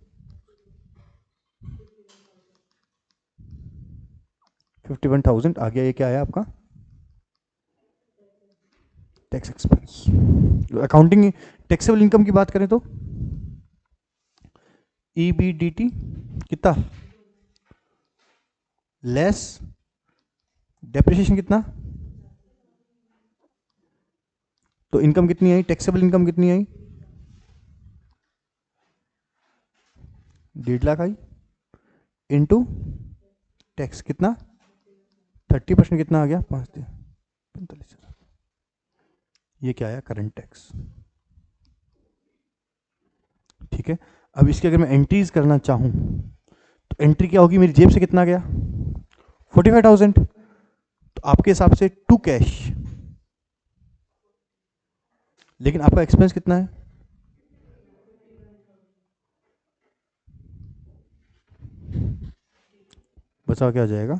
51,000 आ गया। ये क्या आया आपका? Tax expense. Accounting taxable income की बात करें तो ईबीडीटी कितना लेस डेप्रिसिएशन कितना, तो इनकम कितनी आई? टैक्सेबल इनकम कितनी आई? 1.5 लाख आई, इनटू टैक्स कितना? 30% कितना आ गया? 45,000। ये क्या आया? Current tax. ठीक है, अब इसकी अगर मैं एंट्रीज करना चाहूं तो एंट्री क्या होगी? मेरी जेब से कितना गया? 45,000। तो आपके हिसाब से टू कैश, लेकिन आपका एक्सपेंस कितना है? बताओ क्या आ जाएगा?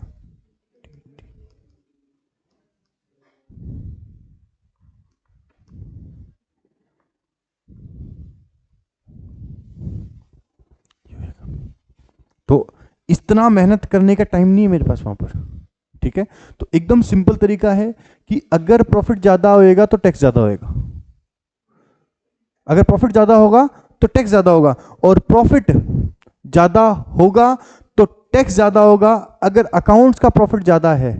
तो इतना मेहनत करने का टाइम नहीं है मेरे पास वहां पर। ठीक है, तो एकदम सिंपल तरीका है कि अगर प्रॉफिट ज्यादा होएगा तो टैक्स ज्यादा होएगा, अगर प्रॉफिट ज्यादा होगा तो टैक्स ज्यादा होगा, और प्रॉफिट ज्यादा होगा तो टैक्स ज्यादा होगा। अगर अकाउंट्स का प्रॉफिट ज्यादा है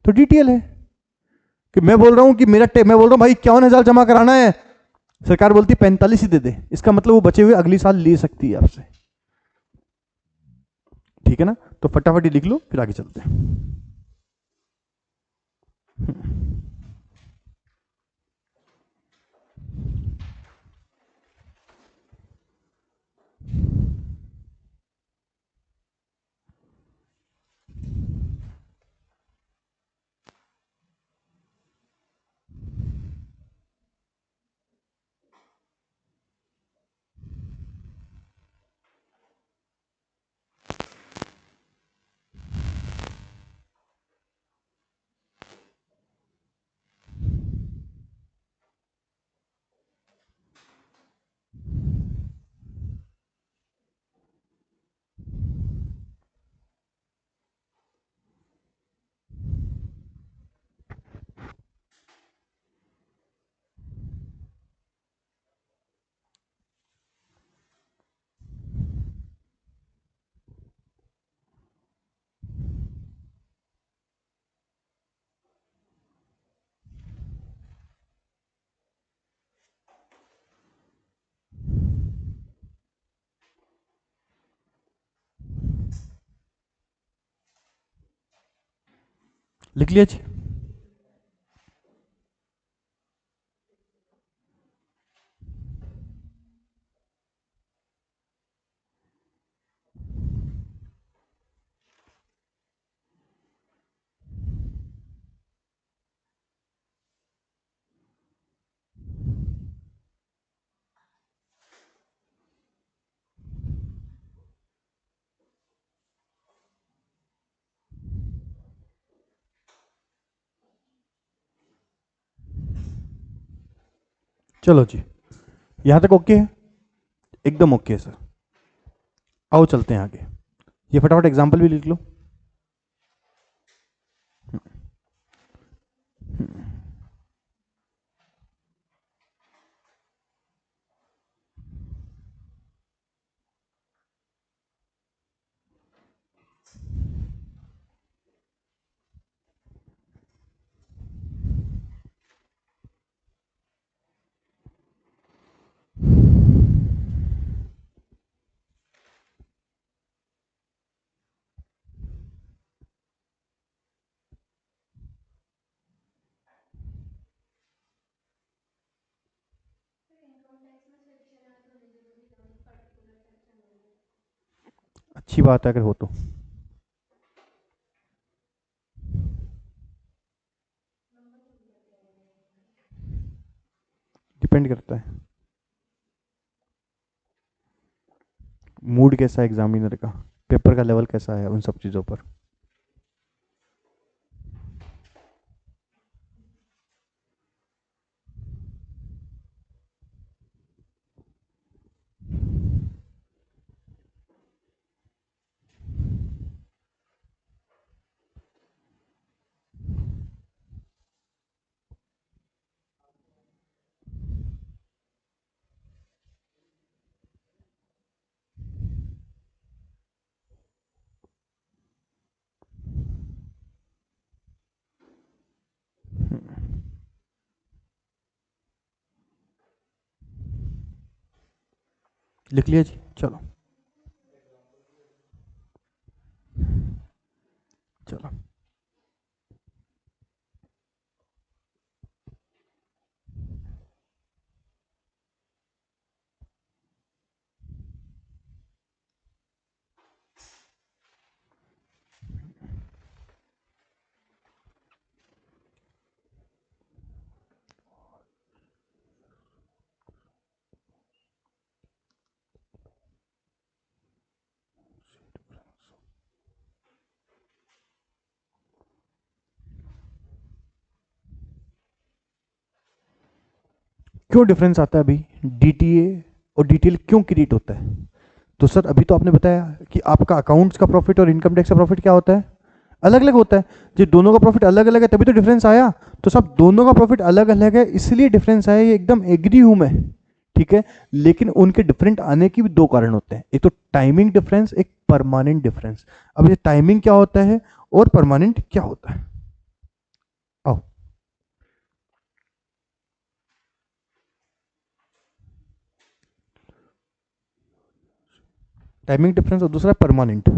तो डीटीएल है। कि मैं बोल रहा हूं कि मैं बोल रहा हूं भाई 51,000 जमा कराना है, सरकार बोलती 45 ही दे दे, इसका मतलब वो बचे हुए अगली साल ले सकती है आपसे। ठीक है ना? तो फटाफट लिख लो, फिर आगे चलते हैं। लिख लिया जी। चलो जी, यहां तक ओके है, एकदम ओके है सर। आओ चलते हैं आगे, ये फटाफट एग्जाम्पल भी लिख लो। अच्छी बात है अगर हो तो। डिपेंड करता है मूड कैसा है एग्जामिनर का, पेपर का लेवल कैसा है, उन सब चीज़ों पर। लिख लिया जी, चलो चलो। क्यों डिफरेंस आता है अभी, डीटीए और डीटीएल क्यों क्रिएट होता है? तो सर अभी तो आपने बताया कि आपका अकाउंट्स का प्रॉफिट और इनकम टैक्स का प्रॉफिट क्या होता है, अलग अलग होता है। जो दोनों का प्रॉफिट अलग अलग है तभी तो डिफरेंस आया। तो सब दोनों का प्रॉफिट अलग अलग है इसलिए डिफरेंस आया, ये एकदम एग्री हूं मैं, ठीक है। लेकिन उनके डिफरेंट आने के भी दो कारण होते हैं, एक तो टाइमिंग डिफरेंस, एक परमानेंट डिफरेंस। अब ये टाइमिंग क्या होता है और परमानेंट क्या होता है, आओ। टाइमिंग डिफरेंस और दूसरा परमानेंट।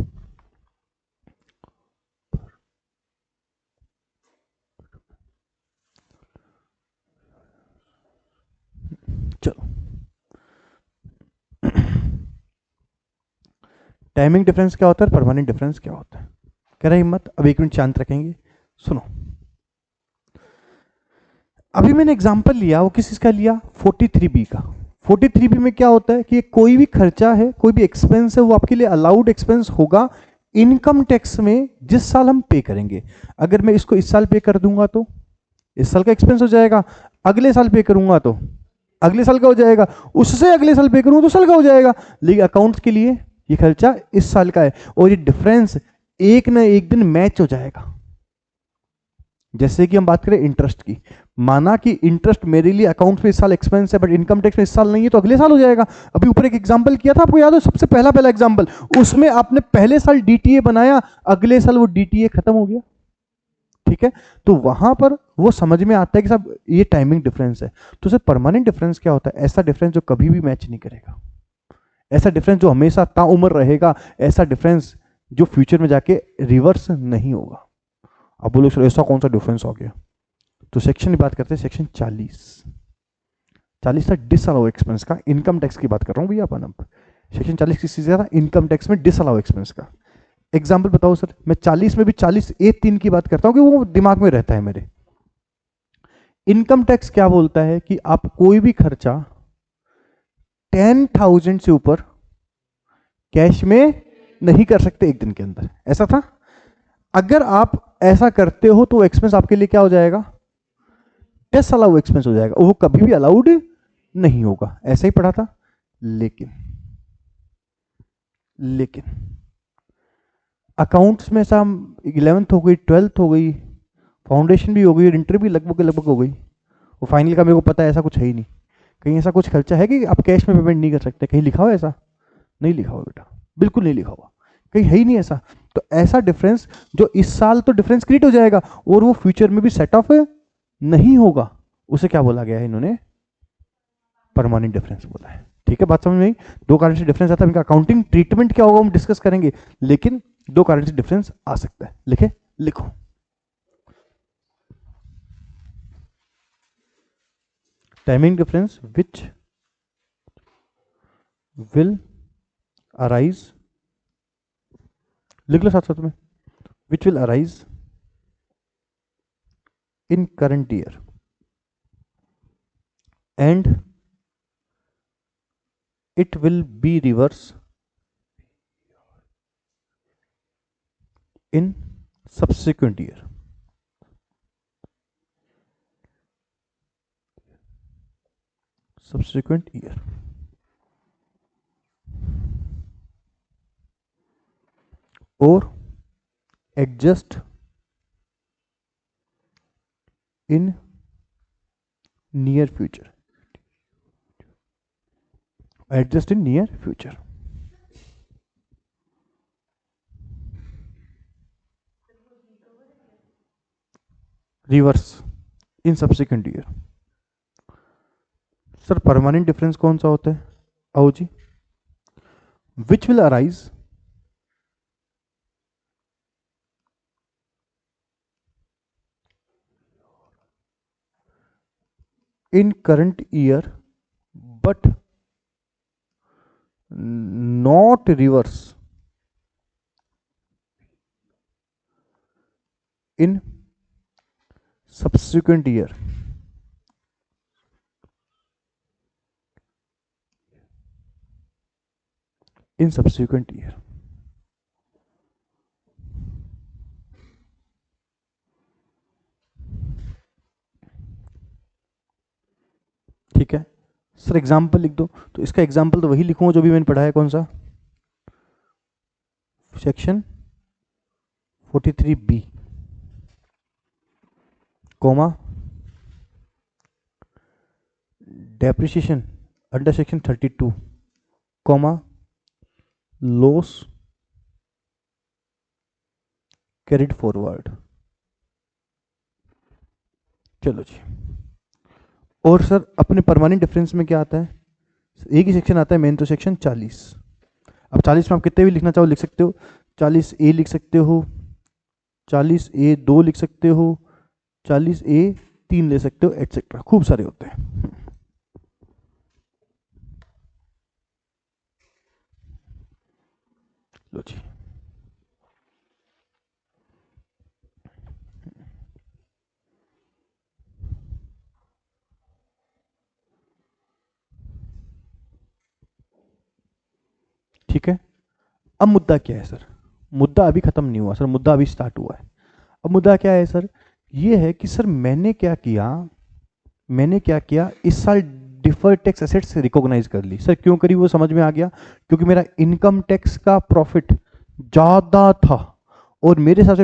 चलो, टाइमिंग डिफरेंस क्या होता है, परमानेंट डिफरेंस क्या होता है? कह रहा हिम्मत, अब एक मिनट शांत रखेंगे, सुनो। अभी मैंने एग्जांपल लिया, वो किस चीज का लिया, 43B का। 43B में क्या होता है कि कोई भी खर्चा है, कोई भी एक्सपेंस है, वो आपके लिए अलाउड एक्सपेंस होगा इनकम टैक्स में जिस साल हम पे करेंगे। अगर मैं इसको इस साल पे कर दूंगा तो इस साल का एक्सपेंस हो जाएगा, अगले साल पे करूंगा तो अगले साल का हो जाएगा, उससे अगले साल पे करूंगा तो साल का हो जाएगा। लेकिन अकाउंट्स के लिए ये खर्चा इस साल का है और ये डिफरेंस एक ना एक दिन मैच हो जाएगा। जैसे कि हम बात करें इंटरेस्ट की, माना कि इंटरेस्ट मेरे लिए अकाउंट में इस साल एक्सपेंस है बट इनकम टैक्स में इस साल नहीं है तो अगले साल हो जाएगा। अभी ऊपर एक एग्जांपल किया था, आपको याद है, सबसे पहला पहला एग्जांपल, उसमें आपने पहले साल डीटीए बनाया, अगले साल वो डीटीए खत्म हो गया, ठीक है। तो वहां पर वो समझ में आता है कि साहब ये टाइमिंग डिफरेंस है। तो सर परमानेंट डिफरेंस क्या होता है, ऐसा डिफरेंस जो कभी भी मैच नहीं करेगा, ऐसा डिफरेंस जो हमेशा ताउम्र रहेगा, ऐसा डिफरेंस जो फ्यूचर में जाके रिवर्स नहीं होगा। अब बोलो सर ऐसा कौन सा डिफरेंस हो गया, तो सेक्शन की बात करते हैं, सेक्शन 40 था डिसअलाउ एक्सपेंस का, इनकम टैक्स की बात कर रहा हूँ भैया अपन अब। सेक्शन 40 किस चीज का था, इनकम टैक्स में डिसअलाउ एक्सपेंस का। एग्जाम्पल बताओ सर, मैं 40 में भी 40A3 की बात करता हूँ कि वो दिमाग में रहता है मेरे। इनकम टैक्स क्या बोलता है कि आप कोई भी खर्चा 10,000 से ऊपर कैश में नहीं कर सकते एक दिन के अंदर, ऐसा था। अगर आप ऐसा करते हो तो एक्सपेंस आपके लिए क्या हो जाएगा, डिसअलाउ एक्सपेंस हो जाएगा, वो कभी भी अलाउड नहीं होगा, ऐसा ही पढ़ा था। लेकिन लेकिन अकाउंट्स में ऐसा 11th हो गई, 12th हो गई, फाउंडेशन भी हो गई और इंटर भी लगभग लगभग हो गई, वो फाइनल का मेरे को पता है ऐसा कुछ है ही नहीं। कहीं ऐसा कुछ खर्चा है कि आप कैश में पेमेंट नहीं कर सकते, कहीं लिखा हुआ ऐसा? नहीं लिखा हुआ बेटा, बिल्कुल नहीं लिखा हुआ, कहीं है ही नहीं ऐसा। तो ऐसा डिफरेंस जो इस साल तो डिफरेंस क्रिएट हो जाएगा और वो फ्यूचर में भी सेट ऑफ नहीं होगा, उसे क्या बोला गया है इन्होंने, परमानेंट डिफरेंस बोला है। ठीक है, बात समझ में आई? दो कारण से डिफरेंस आता है, इनका अकाउंटिंग ट्रीटमेंट क्या होगा हम डिस्कस करेंगे, लेकिन दो कारण से डिफरेंस आ सकता है। लिखे, लिखो। Timing difference which will arise, लिख लो साथ साथ में, विच will arise in current year and it will be reverse in subsequent year. Subsequent year. Or adjust in near future. Adjust in near future. Reverse in subsequent year. Sir permanent difference कौन सा होता है, आओ जी, which will arise in current year but not reverse in subsequent year. In subsequent year. ठीक है sir, example लिख दो, तो इसका एग्जाम्पल तो वही लिखूंगा जो भी मैंने पढ़ा है, कौन सा, section 43B comma depreciation under section 32 comma loss carried forward. चलो जी, और सर अपने परमानेंट डिफरेंस में क्या आता है, एक ही सेक्शन आता है मेन, तो सेक्शन 40। अब 40 में आप कितने भी लिखना चाहो लिख सकते हो, 40A लिख सकते हो, 40A2 लिख सकते हो, 40A3 ले सकते हो, एटसेट्रा, खूब सारे होते हैं। लो जी, ठीक है। अब मुद्दा क्या है सर, मुद्दा अभी खत्म नहीं हुआ सर, मुद्दा अभी स्टार्ट हुआ है। अब मुद्दा क्या है सर, ये है कि सर मैंने क्या किया इस साल, डिफर्ड टैक्स एसेट्स रिकॉग्नाइज कर ली। सर क्यों करी वो समझ में आ गया, क्योंकि मेरा इनकम टैक्स का प्रॉफिट ज्यादा था और मेरे हिसाब से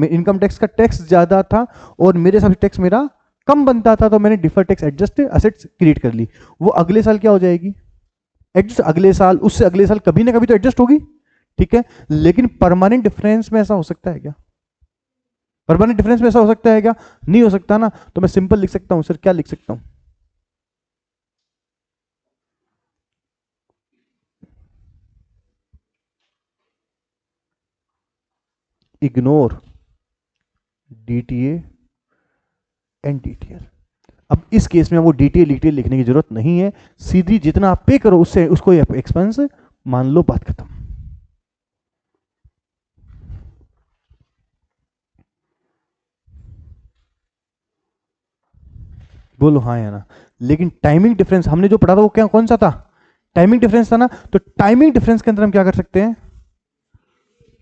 इनकम टैक्स का टैक्स ज्यादा था और मेरे हिसाब से टैक्स मेरा कम बनता था, तो मैंने deferred tax adjust assets create कर ली। वो अगले साल क्या हो जाएगी, एडजस्ट, अगले साल, उससे अगले साल कभी ना कभी तो एडजस्ट होगी। ठीक है, लेकिन परमानेंट डिफरेंस में ऐसा हो सकता है क्या, परमानेंट डिफरेंस में ऐसा हो सकता है क्या, नहीं हो सकता ना। तो मैं सिंपल लिख सकता हूं सर, क्या लिख सकता हूं, इग्नोर DTA एंड DTL। अब इस केस में वो DTL डिटेल लिखने की जरूरत नहीं है, सीधी जितना आप पे करो उससे उसको एक्सपेंस मान लो, बात खत्म। बोलो हाँ या ना। लेकिन टाइमिंग डिफरेंस हमने जो पढ़ा था वो क्या कौन सा था? टाइमिंग डिफरेंस था ना। तो टाइमिंग डिफरेंस के अंदर हम क्या कर सकते हैं?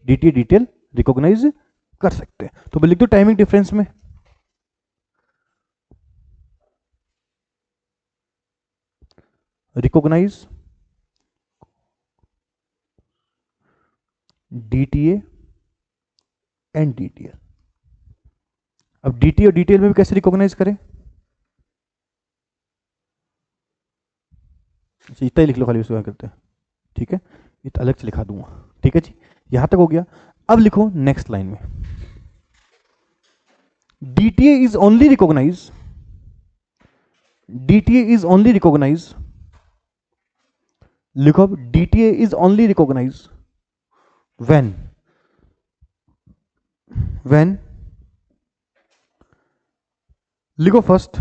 DTA डिटेल रिकॉग्नाइज कर सकते हैं। तो लिख दो टाइमिंग डिफरेंस में रिकॉग्नाइज DTA एंड DTL। अब DTA और DTL में भी कैसे रिकॉग्नाइज करें? इतना ही लिख लो खाली, उसको क्या करते हैं, ठीक है, इतना अलग से लिखा दूंगा। ठीक है जी, यहां तक हो गया। अब लिखो नेक्स्ट लाइन में, DTA is only recognized, DTA is only recognized, लिखो DTA is only recognized when लिखो first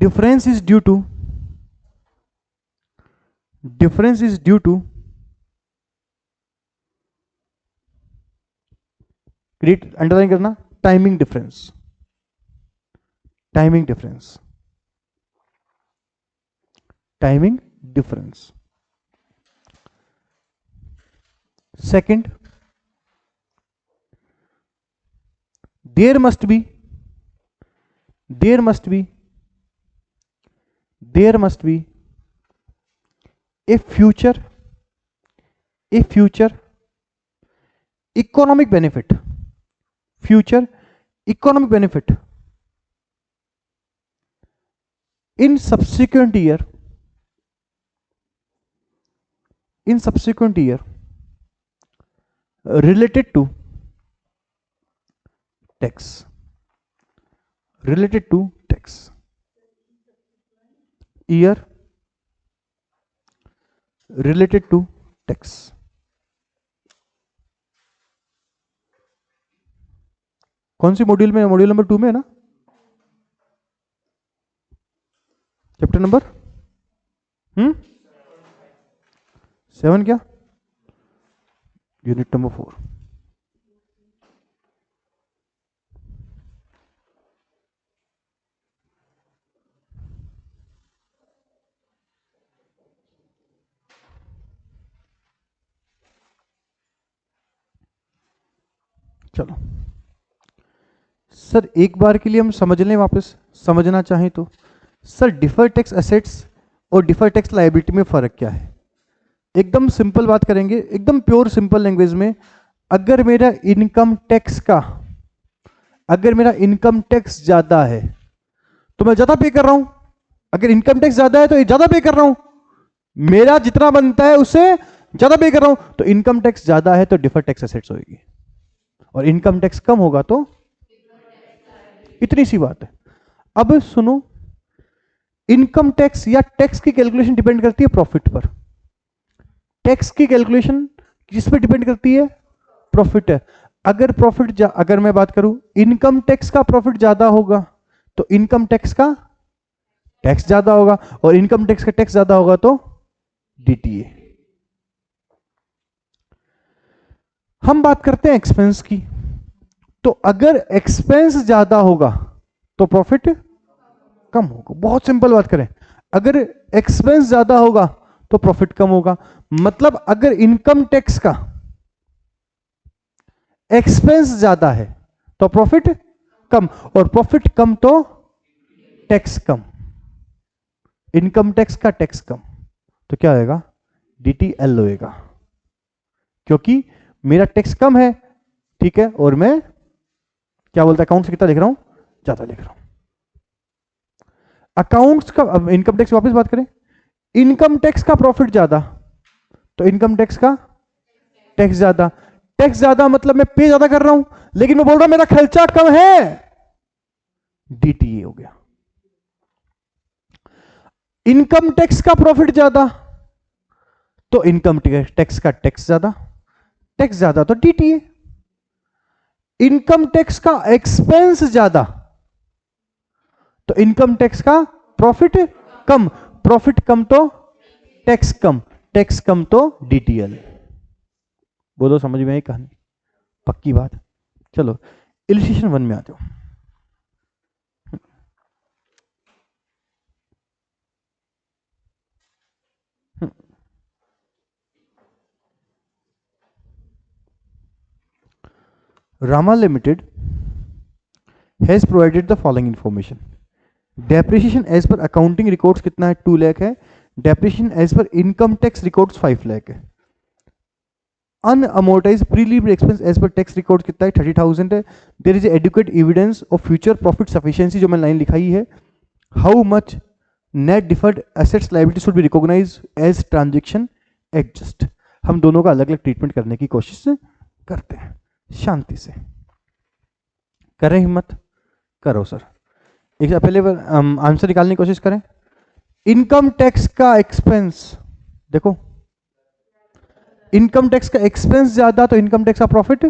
difference is due to create underline करना, timing difference. Second, there must be a future economic benefit in subsequent year related to tax year related to tax। कौन सी module में? Module number 2 में है ना, chapter number 7 क्या, unit number 4। चलो sir एक बार के लिए हम समझ लें, वापस समझना चाहें तो सर डिफर टैक्स एसेट्स और डिफर टैक्स लायबिलिटी में फर्क क्या है? एकदम सिंपल बात करेंगे, एकदम प्योर सिंपल लैंग्वेज में। अगर मेरा इनकम टैक्स ज्यादा है तो मैं ज्यादा पे कर रहा हूं। अगर इनकम टैक्स ज्यादा है तो ज्यादा पे कर रहा हूं, मेरा जितना बनता है उससे ज्यादा पे कर रहा हूं। तो इनकम टैक्स ज्यादा है तो डिफर टैक्स एसेट्स होगी, और इनकम टैक्स कम होगा तो इतनी सी बात है। अब सुनो, इनकम टैक्स या टैक्स की कैलकुलेशन डिपेंड करती है प्रॉफिट पर। टैक्स की कैलकुलेशन किस पे डिपेंड करती है? प्रॉफिट है। अगर मैं बात करूं इनकम टैक्स का प्रॉफिट ज्यादा होगा तो इनकम टैक्स का टैक्स ज्यादा होगा, और इनकम टैक्स का टैक्स ज्यादा होगा तो DTA। हम बात करते हैं एक्सपेंस की, तो अगर एक्सपेंस ज्यादा होगा तो प्रॉफिट कम होगा। बहुत सिंपल बात करें, अगर एक्सपेंस ज्यादा होगा तो प्रॉफिट कम होगा। मतलब अगर इनकम टैक्स का एक्सपेंस ज्यादा है तो प्रॉफिट कम, और प्रॉफिट कम तो टैक्स कम। इनकम टैक्स का टैक्स कम तो क्या होगा? DTL होएगा, क्योंकि मेरा टैक्स कम है, ठीक है, और मैं क्या बोलता है अकाउंट से कितना लिख रहा हूं? ज्यादा लिख रहा हूं। अकाउंट्स का, अब इनकम टैक्स वापस बात करें, इनकम टैक्स का प्रॉफिट ज्यादा तो इनकम टैक्स का टैक्स ज्यादा। टैक्स ज्यादा मतलब मैं पे ज्यादा कर रहा हूं, लेकिन मैं बोल रहा हूं मेरा खर्चा कम है, DTA हो गया। इनकम टैक्स का प्रॉफिट ज्यादा तो इनकम टैक्स का टैक्स ज्यादा तो डीटीए। इनकम टैक्स का एक्सपेंस ज्यादा तो इनकम टैक्स का प्रॉफिट कम, प्रॉफिट कम तो टैक्स कम, टैक्स कम तो डीटीएल। बोलो समझ में आई कहानी? पक्की बात। चलो इलिस्ट्रेशन 1 में आ जाओ। Rama Limited has provided the following information. Depreciation as per accounting records कितना है? 2 लाख है। Depreciation as per income tax records 5 lakh है। Unamortized preliminary expense as per tax record कितना है? 30,000 है। There is adequate evidence of future profit sufficiency, जो मैंने line लिखाई है। How much net deferred assets liability should be recognize as transaction adjust. हम दोनों का अलग अलग ट्रीटमेंट करने की कोशिश करते हैं, शांति से करें। हिम्मत करो सर। एक पहले आंसर निकालने की कोशिश करें। इनकम टैक्स का एक्सपेंस देखो, इनकम टैक्स का एक्सपेंस ज्यादा तो इनकम टैक्स का प्रॉफिट,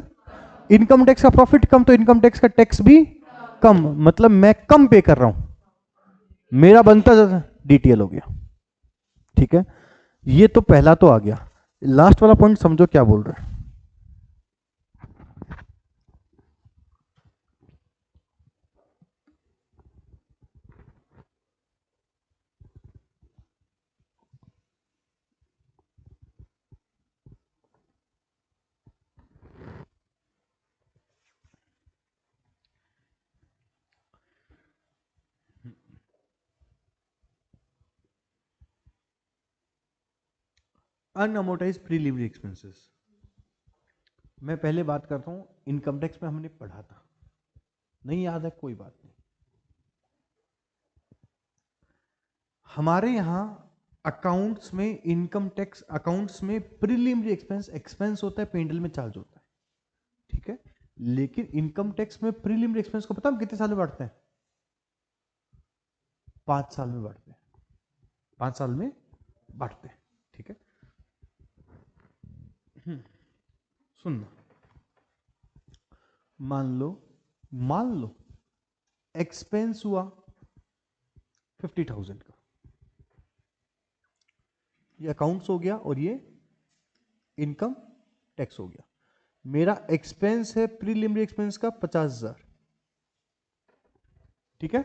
इनकम टैक्स का प्रॉफिट कम तो इनकम टैक्स का टैक्स भी कम, मतलब मैं कम पे कर रहा हूं, मेरा बनता डीटीएल हो गया। ठीक है, ये तो पहला तो आ गया। लास्ट वाला पॉइंट समझो क्या बोल रहे हैं। अनअमोर्टाइज प्रीलिमिनरी एक्सपेंसेस, मैं पहले बात करता हूं। इनकम टैक्स में हमने पढ़ा था, नहीं याद है कोई बात नहीं। हमारे यहां अकाउंट्स में, इनकम टैक्स अकाउंट्स में प्रीलिमिनरी एक्सपेंस एक्सपेंस होता है, पेंडल में चार्ज होता है। ठीक है, लेकिन इनकम टैक्स में प्रीलिमिनरी एक्सपेंस को पता हम कितने साल में बांटते हैं? 5 साल में बांटते हैं, 5 साल में बांटते हैं। ठीक है, सुनना। मान लो एक्सपेंस हुआ 50,000 का, ये अकाउंट्स हो गया और ये इनकम टैक्स हो गया। मेरा एक्सपेंस है प्रीलिमिनरी एक्सपेंस का 50,000। ठीक है,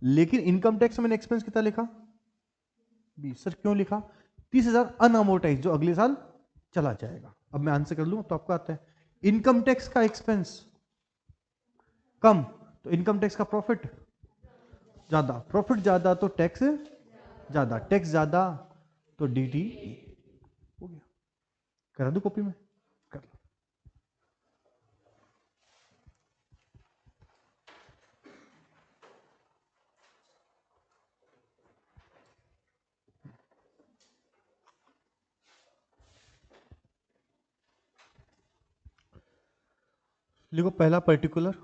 लेकिन इनकम टैक्स में मैंने एक्सपेंस कितना लिखा? 20। सर क्यों लिखा? 30,000 अनअमोर्टाइज जो अगले साल चला जाएगा। अब मैं आंसर कर लूं तो आपको आता है। इनकम टैक्स का एक्सपेंस कम तो इनकम टैक्स का प्रॉफिट ज्यादा, प्रॉफिट ज्यादा तो टैक्स ज्यादा, टैक्स ज्यादा तो डीटी हो गया। करा दो कॉपी में, कर लो। लिखो पहला पर्टिकुलर,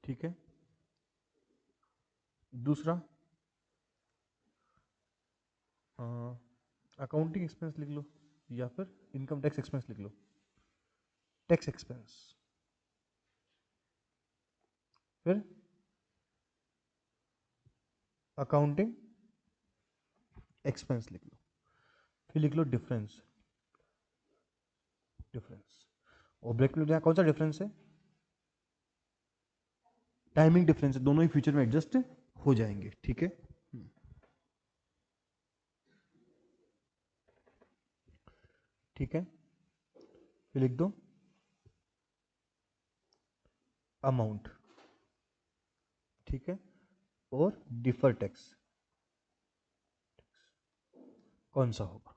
ठीक है। दूसरा अकाउंटिंग एक्सपेंस लिख लो या फिर इनकम टैक्स एक्सपेंस लिख लो। टैक्स एक्सपेंस, फिर अकाउंटिंग एक्सपेंस लिख लो, फिर लिख लो डिफरेंस। डिफरेंस और ब्रेक में कौन सा डिफरेंस है? टाइमिंग डिफरेंस है, दोनों ही फ्यूचर में एडजस्ट हो जाएंगे। ठीक है, ठीक है, फिर लिख दो अमाउंट। ठीक है, और डिफर टैक्स कौन सा होगा?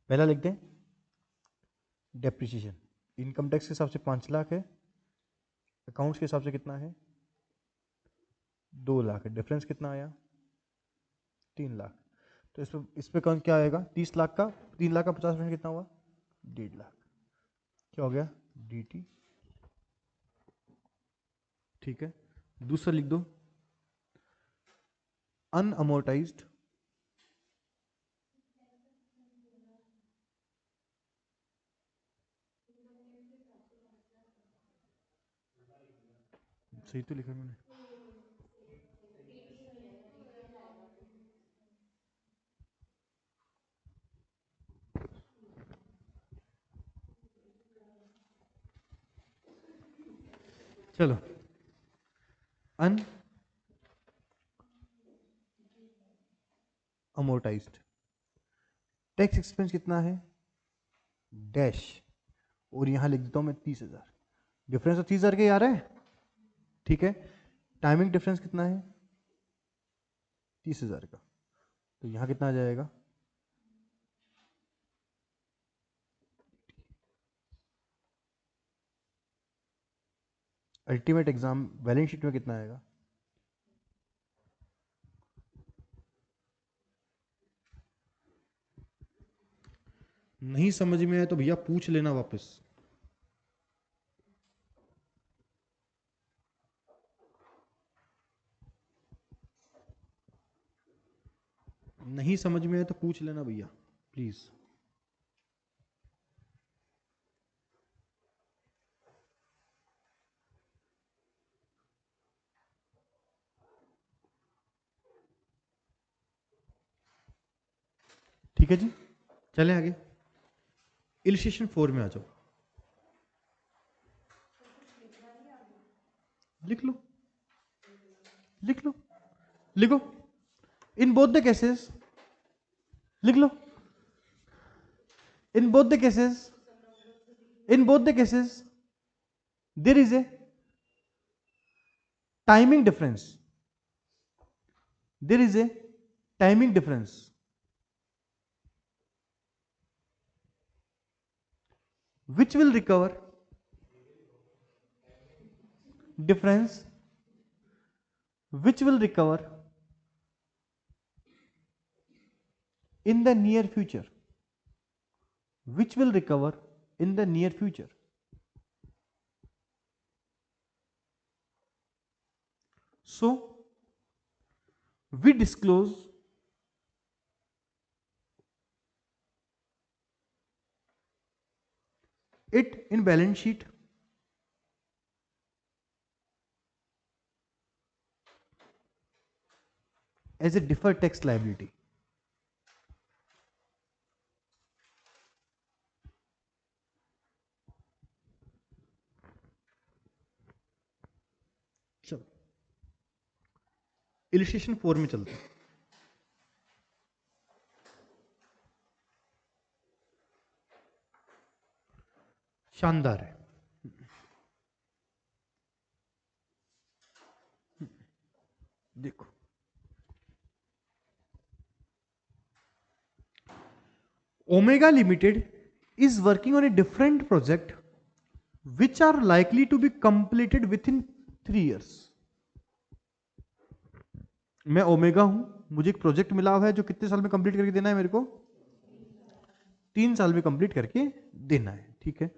पहला लिख दें डेप्रिसिएशन, इनकम टैक्स के हिसाब से 5 लाख है, अकाउंट्स के हिसाब से कितना है? 2 लाख है। डिफरेंस कितना आया? 3 लाख। तो इस पे कौन क्या आएगा? 30 लाख का 3 लाख का 50% कितना हुआ? 1.5 लाख। क्या हो गया? डीटी। ठीक है, दूसरा लिख दो अनअमोर्टाइज्ड सही तो लिखा मैंने। चलो, अनअमोर्टाइज्ड टैक्स एक्सपेंस कितना है डैश, और यहां लिख देता हूं मैं 30,000। डिफरेंस तो 30,000 के आ रहा है, ठीक है। टाइमिंग डिफरेंस कितना है 30,000 का, तो यहां कितना आ जाएगा अल्टीमेट एग्जाम बैलेंस शीट में कितना आएगा, नहीं समझ में आया तो भैया पूछ लेना वापस। नहीं समझ में आया तो पूछ लेना भैया प्लीज। ठीक है जी, चलें आगे। इलस्ट्रेशन 4 में आ जाओ, लिख लो लिख लो लिखो। इन बोथ द केसेस लिख लो। In both the cases there is a timing difference, there is a timing difference which will recover difference which will recover in the near future, which will recover in the near future. So we disclose it in balance sheet as a deferred tax liability. चलो illustration 4 में चलते हैं। शानदार है, देखो Omega Limited is working on a different project which are likely to be completed within 3 years. मैं omega हूं, मुझे एक प्रोजेक्ट मिला हुआ है जो कितने साल में कंप्लीट करके देना है मेरे को, 3 साल में कंप्लीट करके देना है, ठीक है।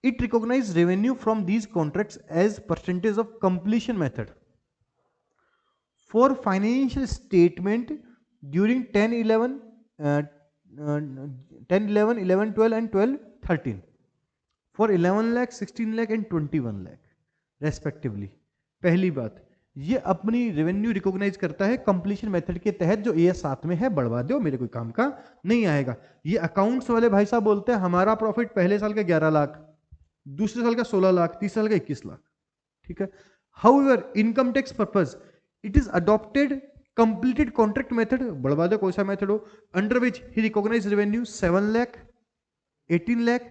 It recognize revenue from these contracts as percentage of completion method for financial statement during 10-11 10-11 11-12 and 12-13 for 11 lakh 16 lakh and 21 lakh respectively. पहली बात, ये अपनी रेवेन्यू रिकॉग्नाइज करता है कंप्लीशन मेथड के तहत, जो ए साथ में है बढ़वा दो, मेरे कोई काम का नहीं आएगा। ये अकाउंट्स वाले भाई साहब बोलते हैं हमारा प्रॉफिट पहले साल का 11 लाख, दूसरे साल का 16 लाख, तीसरे साल का 21 लाख, ठीक है। However income tax purpose it is adopted completed contract method, बढ़वा दो कोई सा मेथड हो, under which he recognize revenue 7 lakh 18 lakh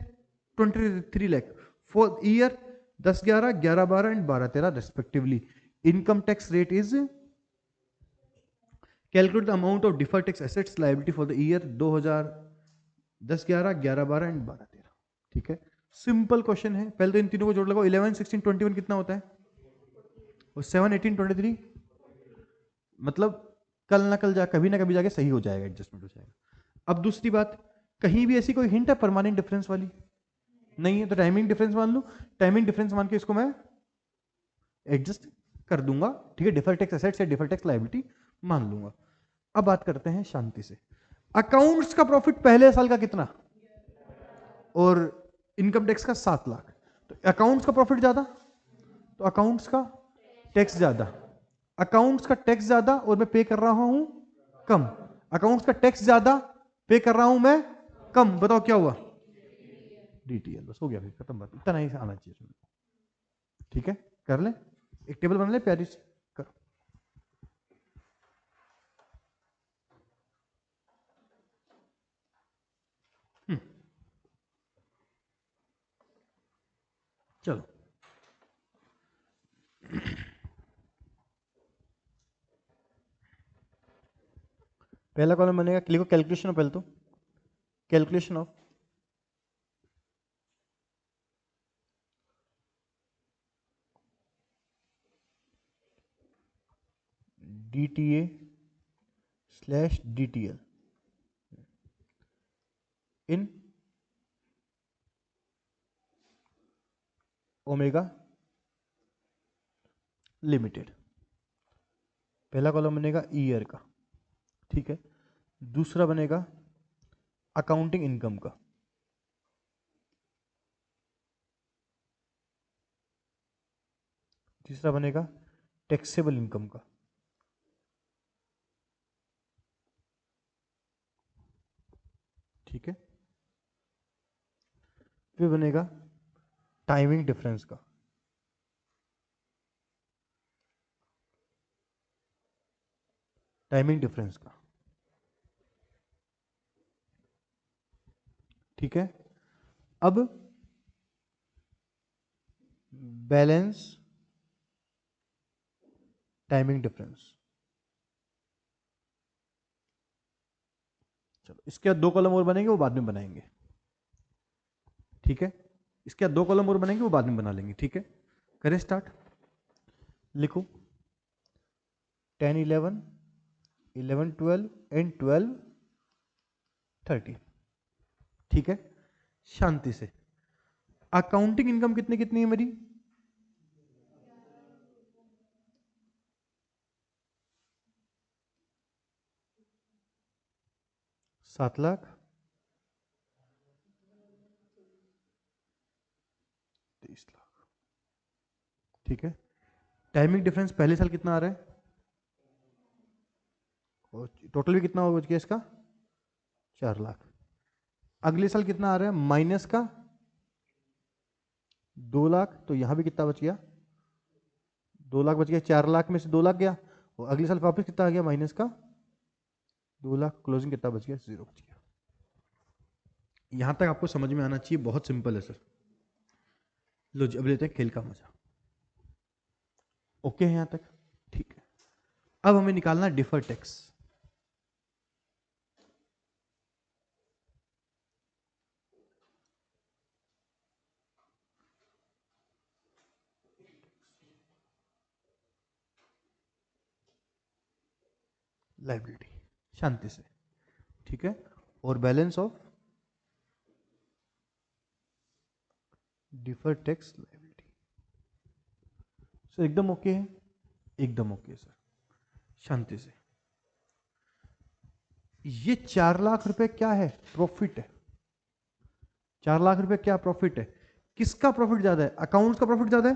23 lakh for year 10-11 11-12 and 12-13 respectively. Income tax rate is calculate the amount of deferred tax assets liability for the year 2010-11 11-12 and 12-13, ठीक है। Simple question है, पहले तो इन तीनों को जोड़ लगाओ, 11 16 21 कितना होता है, और 7 18 23, मतलब कल ना कल कभी ना कभी जाके सही हो जाएगा, एडजस्टमेंट हो जाएगा। अब दूसरी बात, कहीं भी ऐसी कोई हिंट है परमानेंट डिफरेंस वाली नहीं है, तो टाइमिंग डिफरेंस मान लो, टाइमिंग डिफरेंस मान के इसको मैं एडजस्ट कर दूंगा, ठीक है, डिफर्ड टैक्स एसेट्स या डिफर्ड टैक्स लायबिलिटी मान लूंगा। अब बात करते हैं शांति से। अकाउंट्स का प्रॉफिट पहले साल का कितना, और इनकम टैक्स का 7 लाख, तो अकाउंट्स का प्रॉफिट ज्यादा तो अकाउंट्स का टैक्स ज्यादा, अकाउंट्स का टैक्स ज्यादा और मैं पे कर रहा हूं कम, अकाउंट्स का टैक्स ज्यादा पे कर रहा हूं मैं कम, बताओ क्या हुआ, डीटीएल। बस हो गया, फिर खत्म बात, इतना ही आना चाहिए। ठीक है, कर ले, एक टेबल बना ले प्यारी सी, कर। चलो पहला कॉलम बनेगा, लिखो कैलकुलेशन ऑफ, पहले तो calculation of DTA slash DTL in omega limited. पहला कॉलम बनेगा ईयर का, ठीक है। दूसरा बनेगा अकाउंटिंग इनकम का, तीसरा बनेगा टैक्सेबल इनकम का, ठीक है। फिर बनेगा टाइमिंग डिफरेंस का, टाइमिंग डिफरेंस का, ठीक है। अब बैलेंस टाइमिंग डिफरेंस। चलो इसके बाद 2 कॉलम और बनेंगे, वो बाद में बनाएंगे, ठीक है। इसके बाद 2 कॉलम और बनेंगे, वो बाद में बना लेंगे, ठीक है। करें स्टार्ट, लिखो 10 11 11 12 एंड 12 13, ठीक है। शांति से, अकाउंटिंग इनकम कितनी कितनी है मेरी, 7 लाख 23 लाख, ठीक है। टाइमिंग डिफरेंस पहले साल कितना आ रहा है, और टोटल भी कितना हो गया इसका, 4 लाख। अगले साल कितना आ रहा है, माइनस का 2 लाख, तो यहां भी कितना बच गया, 2 लाख बच गया, 4 लाख में से 2 लाख गया, और अगले साल वापस कितना आ गया, माइनस का 2 लाख, क्लोजिंग कितना बच गया, 0 बच गया। यहां तक आपको समझ में आना चाहिए, बहुत सिंपल है सर। लो जी, अब लेते हैं खेल का मजा। ओके है यहां तक, ठीक है। अब हमें निकालना डिफर टैक्स। लाइबिलिटी, शांति से, ठीक है। और balance of defer tax liability. Sir एकदम ओके है, एकदम ओके है सर, शांति से। ये 4 लाख रुपए क्या है, प्रॉफिट है। 4 लाख रुपए क्या प्रॉफिट है, किसका प्रॉफिट ज्यादा है, अकाउंट्स का प्रॉफिट ज्यादा है,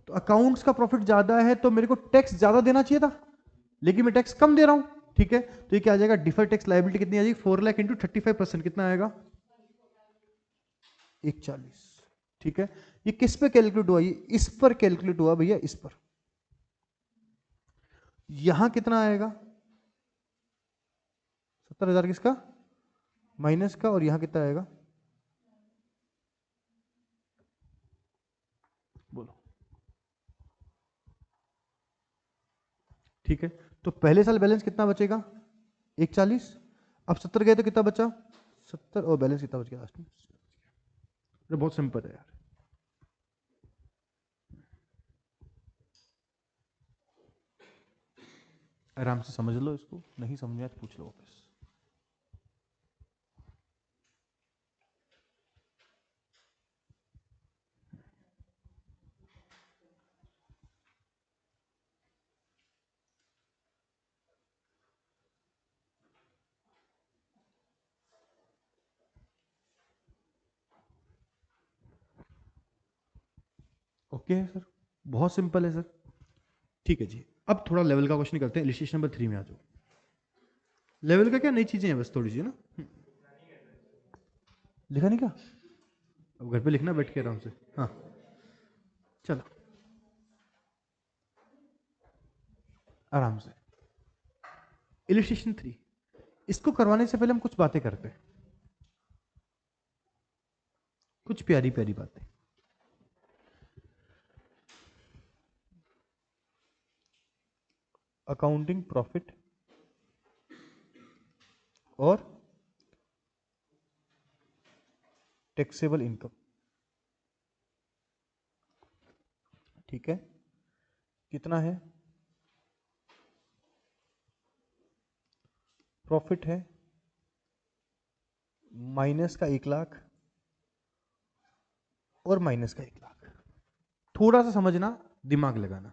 तो अकाउंट्स का प्रॉफिट ज्यादा है तो मेरे को टैक्स ज्यादा देना चाहिए था, लेकिन मैं टैक्स कम दे रहा हूं, ठीक है। तो ये क्या आ जाएगा, डिफर टैक्स लायबिलिटी कितनी आ जाएगी, 4 लाख इंटू 35%, कितना आएगा, 140, ठीक है। ये किस पे कैलकुलेट हुआ, ये इस पर कैलकुलेट हुआ भैया, इस पर। यहां कितना आएगा, 70,000 किसका, माइनस का, और यहां कितना आएगा, बोलो, ठीक है। तो पहले साल बैलेंस कितना बचेगा, 140, अब 70 गए तो कितना बचा, 70, और बैलेंस कितना बच गया लास्ट में, ये बहुत सिंपल है यार। आराम से समझ लो इसको, नहीं समझ में आया तो पूछ लो वापस। ओके है सर, बहुत सिंपल है सर। ठीक है जी, अब थोड़ा लेवल का क्वेश्चन करते हैं। इलिस्ट्रेशन नंबर 3 में आ जाओ। लेवल का क्या नई चीजें हैं बस थोड़ी सी ना। लिखा नहीं क्या? अब घर पे लिखना बैठ के आराम से। हाँ चलो आराम से। इलिस्ट्रेशन 3, इसको करवाने से पहले हम कुछ बातें करते हैं, कुछ प्यारी प्यारी बातें। अकाउंटिंग प्रॉफिट और टैक्सेबल इनकम, ठीक है, कितना है? प्रॉफिट है माइनस का 1,00,000 और माइनस का 1,00,000। थोड़ा सा समझना, दिमाग लगाना।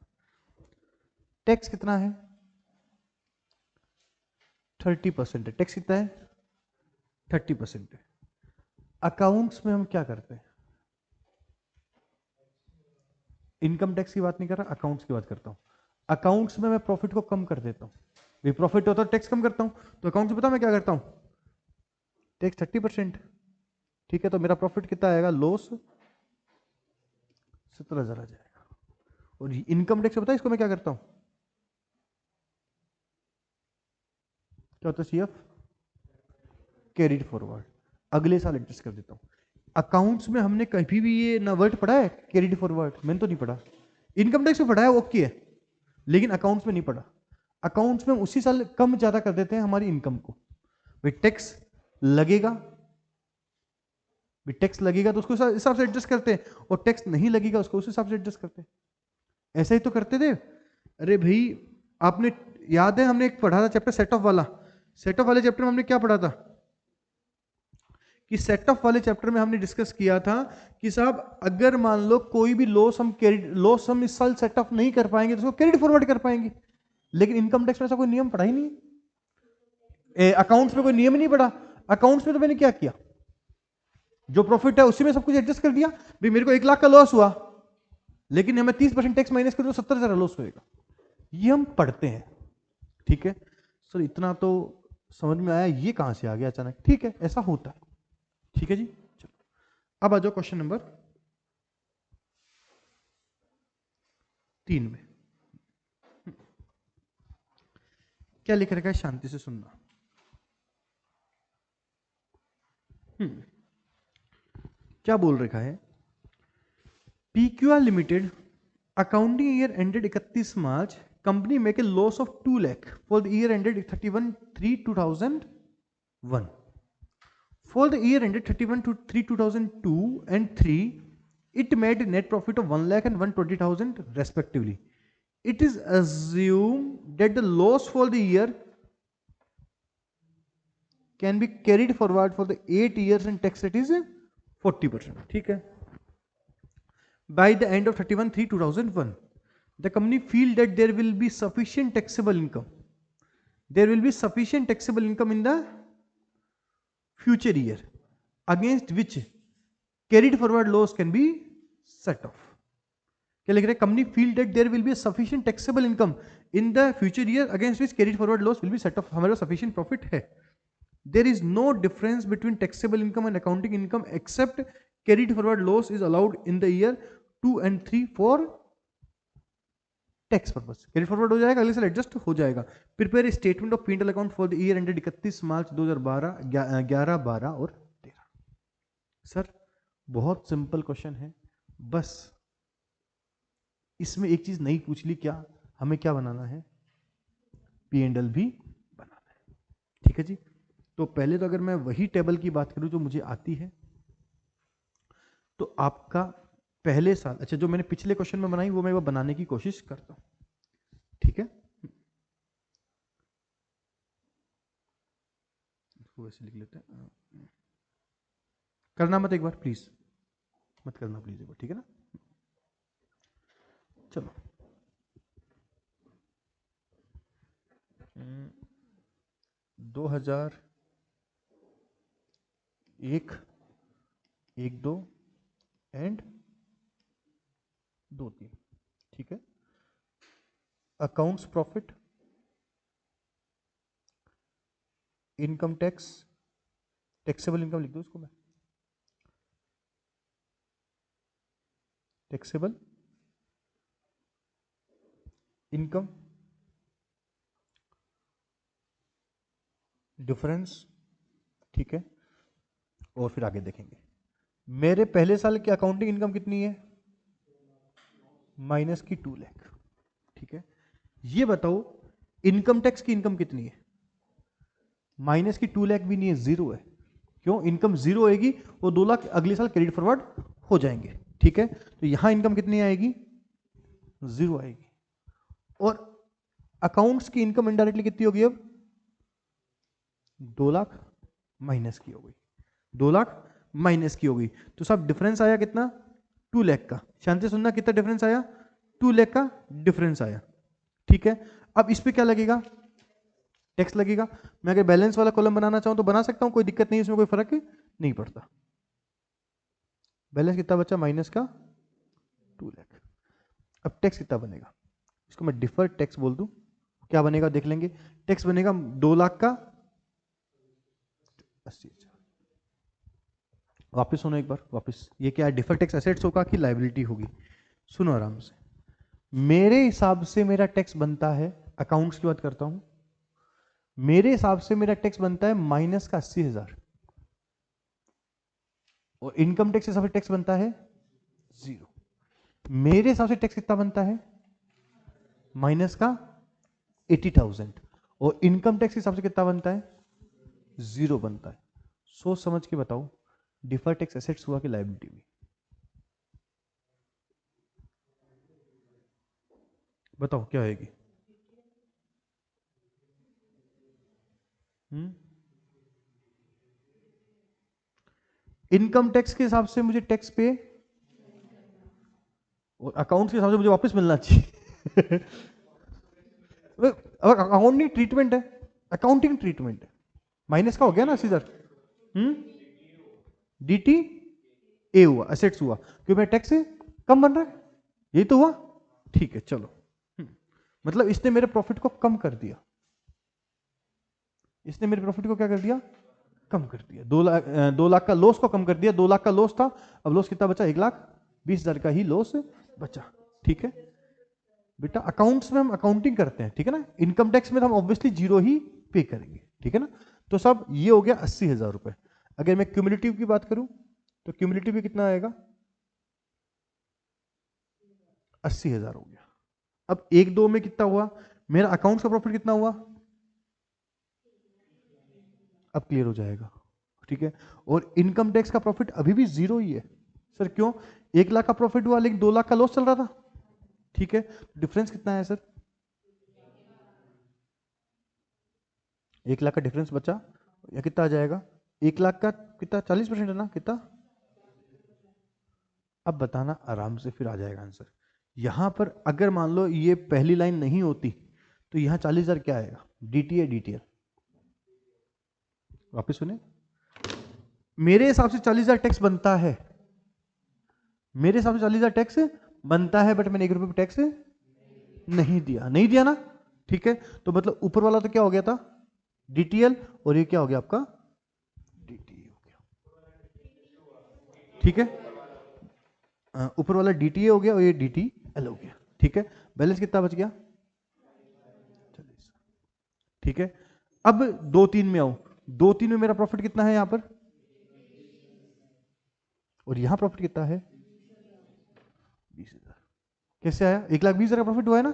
टैक्स कितना है? 30% है। टैक्स कितना है? 30% है। अकाउंट्स में हम क्या करते हैं? इनकम टैक्स की बात नहीं कर रहा, अकाउंट्स की बात करता हूं। अकाउंट्स में मैं प्रॉफिट को कम कर देता हूं। प्रॉफिट होता है टैक्स कम करता हूं, तो अकाउंट्स में पता मैं क्या करता हूं? टैक्स 30%। ठीक है, तो मेरा प्रॉफिट कितना आएगा? लॉस 17,000 आ जाएगा। और इनकम टैक्स पता है इसको मैं क्या करता हूं? क्या होता है? सीएफ कैरिड फॉरवर्ड, अगले साल एडजस्ट कर देता हूं। अकाउंट्स में हमने कभी भी ये ना वर्ड पढ़ा है कैरिड फॉरवर्ड? मैंने तो नहीं पढ़ा। इनकम टैक्स में पढ़ा है, ओके है, लेकिन अकाउंट्स में नहीं पढ़ा। अकाउंट्स में हम उसी साल कम ज्यादा कर देते हैं हमारी इनकम को। भाई टैक्स लगेगा, टैक्स लगेगा तो उसको हिसाब से एडजस्ट करते हैं, और टैक्स नहीं लगेगा उसको उस हिसाब से एडजस्ट करते हैं। ऐसा ही तो करते थे। अरे भाई, आपने याद है हमने एक पढ़ा था चैप्टर सेट ऑफ वाला? सेट ऑफ वाले चैप्टर में हमने क्या पढ़ा था? कि सेट ऑफ वाले चैप्टर में हमने डिस्कस किया था कि साहब अगर मान लो कोई भी लॉस हम इस साल सेट ऑफ नहीं कर पाएंगे तो उसको कैरिड फॉरवर्ड कर पाएंगे। लेकिन इनकम टैक्स में ऐसा कोई नियम पढ़ा ही नहीं। अकाउंट्स में कोई नियम ही नहीं पढ़ा। अकाउंट्स में तो मैंने क्या किया, जो प्रॉफिट है उसी में सब कुछ एडजस्ट कर दिया। भाई मेरे को 1,00,000 का लॉस हुआ, लेकिन मैं 30% टैक्स माइनस करूँ तो 70,000 लॉस होएगा। ये हम पढ़ते हैं। ठीक है सर, इतना तो समझ में आया, ये कहां से आ गया अचानक? ठीक है, ऐसा होता है। ठीक है जी, चलो अब आ जाओ क्वेश्चन नंबर 3 में। क्या लिख रखा है? शांति से सुनना। क्या बोल रखा है? PQR limited accounting year ended 31 March, company make a loss of 2 lakh for the year ended 31/3/2001। For the year ended 31/3/2002 and 3, it made a net profit of 1 lakh and 120,000 respectively. It is assumed that the loss for the year can be carried forward for the 8 years and tax rate is 40%. ठीक है? By the end of 31/3/2001, the company feel that there will be sufficient taxable income. There will be sufficient taxable income in the future year against which carried forward loss can be set off. क्या लिख रहे हैं? Company feel that there will be sufficient taxable income in the future year against which carried forward loss will be set off. हमारे पास sufficient profit है। There is no difference between taxable income and accounting income except carried forward loss is allowed in the year 2 and 3 for tax purpose. Carried forward हो जाएगा, अगले साल adjust हो जाएगा। Prepare statement of P&L account for the year ended 31 मार्च 2012, 11, 12 और 13। Sir बहुत simple question है, बस इसमें एक चीज नई पूछ ली। क्या हमें क्या बनाना है? P&L भी बनाना है। ठीक है जी, तो पहले तो अगर मैं वही टेबल की बात करूं जो मुझे आती है, तो आपका पहले साल, अच्छा जो मैंने पिछले क्वेश्चन में बनाई वो मैं बनाने की कोशिश करता हूं। ठीक है, इसको ऐसे लिख लेते हैं। करना मत एक बार प्लीज, मत करना प्लीज एक बार, ठीक है ना? चलो 2001, 1, 2 एंड 2 3, ठीक है। Accounts profit, income tax, taxable income लिख दो इसको मैं, टैक्सेबल इनकम, डिफरेंस, ठीक है। और फिर आगे देखेंगे। मेरे पहले साल की अकाउंटिंग इनकम कितनी है? माइनस की 2 लाख, ठीक है। ये बताओ इनकम टैक्स की इनकम कितनी है? माइनस की 2 लाख भी नहीं है, जीरो है। क्यों? इनकम जीरो होएगी, वो 2 लाख अगले साल क्रेडिट फॉरवर्ड हो जाएंगे, ठीक है। तो यहां इनकम कितनी आएगी? जीरो आएगी। और अकाउंट्स की इनकम इनडायरेक्टली कितनी होगी अब? 2 लाख माइनस की हो गई, 2 लाख माइनस की हो गई। तो सब डिफरेंस आया कितना? 2 लाख का। शांति सुनना, कितना डिफरेंस आया? 2 लाख का डिफरेंस आया, ठीक है। अब इस पे क्या लगेगा? टैक्स लगेगा। मैं अगर बैलेंस वाला कॉलम बनाना चाहूं तो बना सकता हूं, कोई दिक्कत नहीं, इसमें कोई फर्क नहीं पड़ता। बैलेंस कितना बचा? माइनस का 2 लाख। अब टैक्स कितना बनेगा? इसको मैं डिफर्ड टैक्स बोल दूं, क्या बनेगा देख लेंगे। टैक्स बनेगा 2 लाख का 80,000। वापस सुनो एक बार, वापस। ये क्या है? डिफर्ड टैक्स एसेट्स होगा कि लायबिलिटी होगी? सुनो आराम से। मेरे हिसाब से मेरा टैक्स बनता है, अकाउंट्स की बात करता हूं, मेरे हिसाब से मेरा टैक्स बनता है माइनस का 80,000, और इनकम टैक्स हिसाब से टैक्स बनता है जीरो। मेरे हिसाब से टैक्स कितना बनता है? माइनस का 80,000, और इनकम टैक्स के हिसाब से कितना बनता है? जीरो बनता है। सोच समझ के बताओ, डिफर्ड टैक्स एसेट्स हुआ कि लायबिलिटी हुई? बताओ क्या आएगी? इनकम टैक्स के हिसाब से मुझे टैक्स पे, और अकाउंट के हिसाब से मुझे वापस मिलना चाहिए। अकाउंटिंग ट्रीटमेंट है, अकाउंटिंग ट्रीटमेंट है। माइनस का हो गया ना सीधर। डीटी ए हुआ, एसेट्स हुआ, क्यों? मेरा टैक्स कम बन रहा है, यही तो हुआ, ठीक है। चलो, मतलब इसने मेरे प्रॉफिट को कम कर दिया, इसने मेरे प्रॉफिट को क्या कर दिया? कम कर दिया। 2 लाख का लॉस को कम कर दिया। 2 लाख का लॉस था, अब लॉस कितना बचा? 1,20,000 का ही लॉस बचा, ठीक है। बेटा अकाउंट्स में हम अकाउंटिंग करते हैं, ठीक है ना। इनकम टैक्स में तो हम ऑब्वियसली जीरो ही पे करेंगे, ठीक है ना। तो सब ये हो गया 80,000 रुपए। अगर मैं क्यूमुलेटिव की बात करूं तो क्यूमुलेटिव भी कितना आएगा? 80,000 हो गया। अब 1 2 में कितना हुआ? मेरा अकाउंट्स का प्रॉफिट कितना हुआ? अब क्लियर हो जाएगा, ठीक है। और इनकम टैक्स का प्रॉफिट अभी भी जीरो ही है। सर क्यों? 1 लाख का प्रॉफिट हुआ लेकिन 2 लाख का लॉस चल रहा था, ठीक है। डिफरेंस कितना है सर? 1 लाख का डिफरेंस बचा, या कितना आ जाएगा? 1 लाख का कितना? 40% है ना, कितना? अब बताना आराम से, फिर आ जाएगा आंसर। यहां पर अगर मान लो ये पहली लाइन नहीं होती तो यहां 40,000 क्या आएगा? DTA DTL. वापस सुने, मेरे हिसाब से 40,000 टैक्स बनता है, मेरे हिसाब से 40,000 टैक्स बनता है, बट मैंने 1 रुपये टैक्स नहीं दिया, नहीं दिया ना, ठीक है। तो मतलब ऊपर वाला तो क्या हो गया था? डीटीएल, और ये क्या हो गया आपका? डीटीए हो गया, ठीक है। ऊपर वाला डीटीए हो गया और ये डीटीएल हो गया, ठीक है। बैलेंस कितना बच गया? 40, ठीक है। अब 2 3 में आऊं, 2 3 में मेरा प्रॉफिट कितना है यहां पर? और यहां प्रॉफिट कितना है? 20,000। कैसे आया? 1,20,000 का प्रॉफिट हुआ है ना,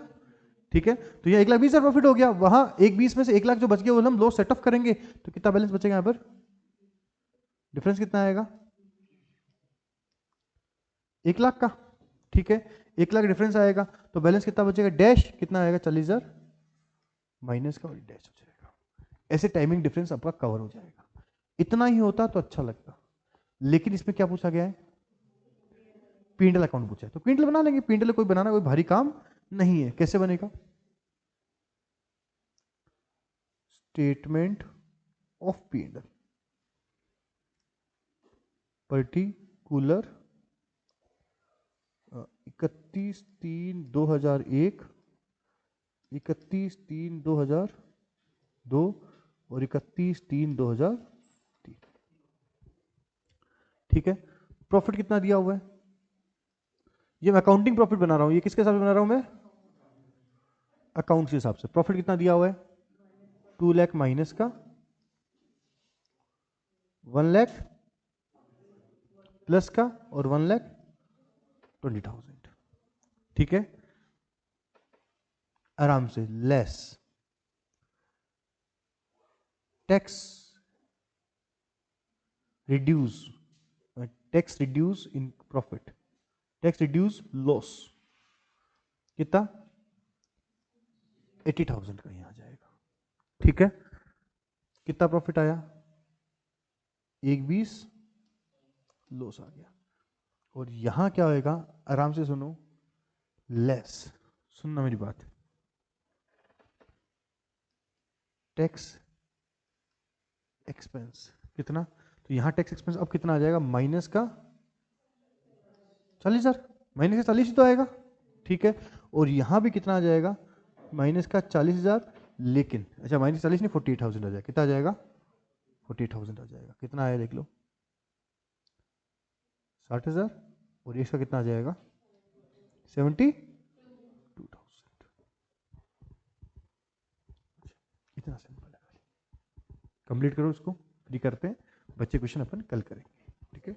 ठीक है। तो यह 1,20,000 प्रॉफिट हो गया, वहां 1,20 में से 1 लाख जो बच गया वो हम लॉस सेट ऑफ करेंगे, तो कितना बैलेंस बचेगा यहां पर? डिफरेंस कितना आएगा? 1 लाख का, ठीक है। 1 लाख डिफरेंस आएगा, तो बैलेंस कितना बचेगा? डैश कितना आएगा? 40,000 माइनस का, और डैश हो जाएगा। ऐसे टाइमिंग डिफरेंस आपका कवर हो जाएगा। इतना ही होता तो अच्छा लगता, लेकिन इसमें क्या पूछा गया है? पीएनएल अकाउंट पूछा है, तो पीएनएल बना लेंगे। पीएनएल कोई बनाना कोई भारी काम नहीं है। कैसे बनेगा? स्टेटमेंट ऑफ पीएनएल, पर्टिकुलर 31/3/2001, 31/3/2002 और 31/3/2003। ठीक है, प्रॉफिट कितना दिया हुआ है? ये मैं अकाउंटिंग प्रॉफिट बना रहा हूं, ये किसके हिसाब से बना रहा हूं मैं? अकाउंट के हिसाब से। प्रॉफिट कितना दिया हुआ है? 2 लाख माइनस का 1 लाख प्लस का और 1,20,000। ठीक है, आराम से। Less tax reduce, tax reduce in profit, tax reduce loss कितना? 80,000 का यहां आ जाएगा। ठीक है, कितना प्रॉफिट आया? 1,20 लॉस आ गया। और यहां क्या होएगा? आराम से सुनो, लेस, सुनना मेरी बात, टैक्स एक्सपेंस कितना? तो यहां टैक्स एक्सपेंस अब कितना आ जाएगा? माइनस का 40,000, माइनस का 40 ही तो आएगा। ठीक है, और यहां भी कितना आ जाएगा? माइनस का 40,000, लेकिन अच्छा माइनस 40 नहीं 48,000 आ जाएगा। कितना आ जाएगा? 48,000 आ जाएगा। कितना आया देख लो, 60,000, और इसका कितना आ जाएगा? 72,000। इतना सिंपल है। कंप्लीट करो इसको, फ्री करते हैं बच्चे, क्वेश्चन अपन कल करेंगे। ठीक है।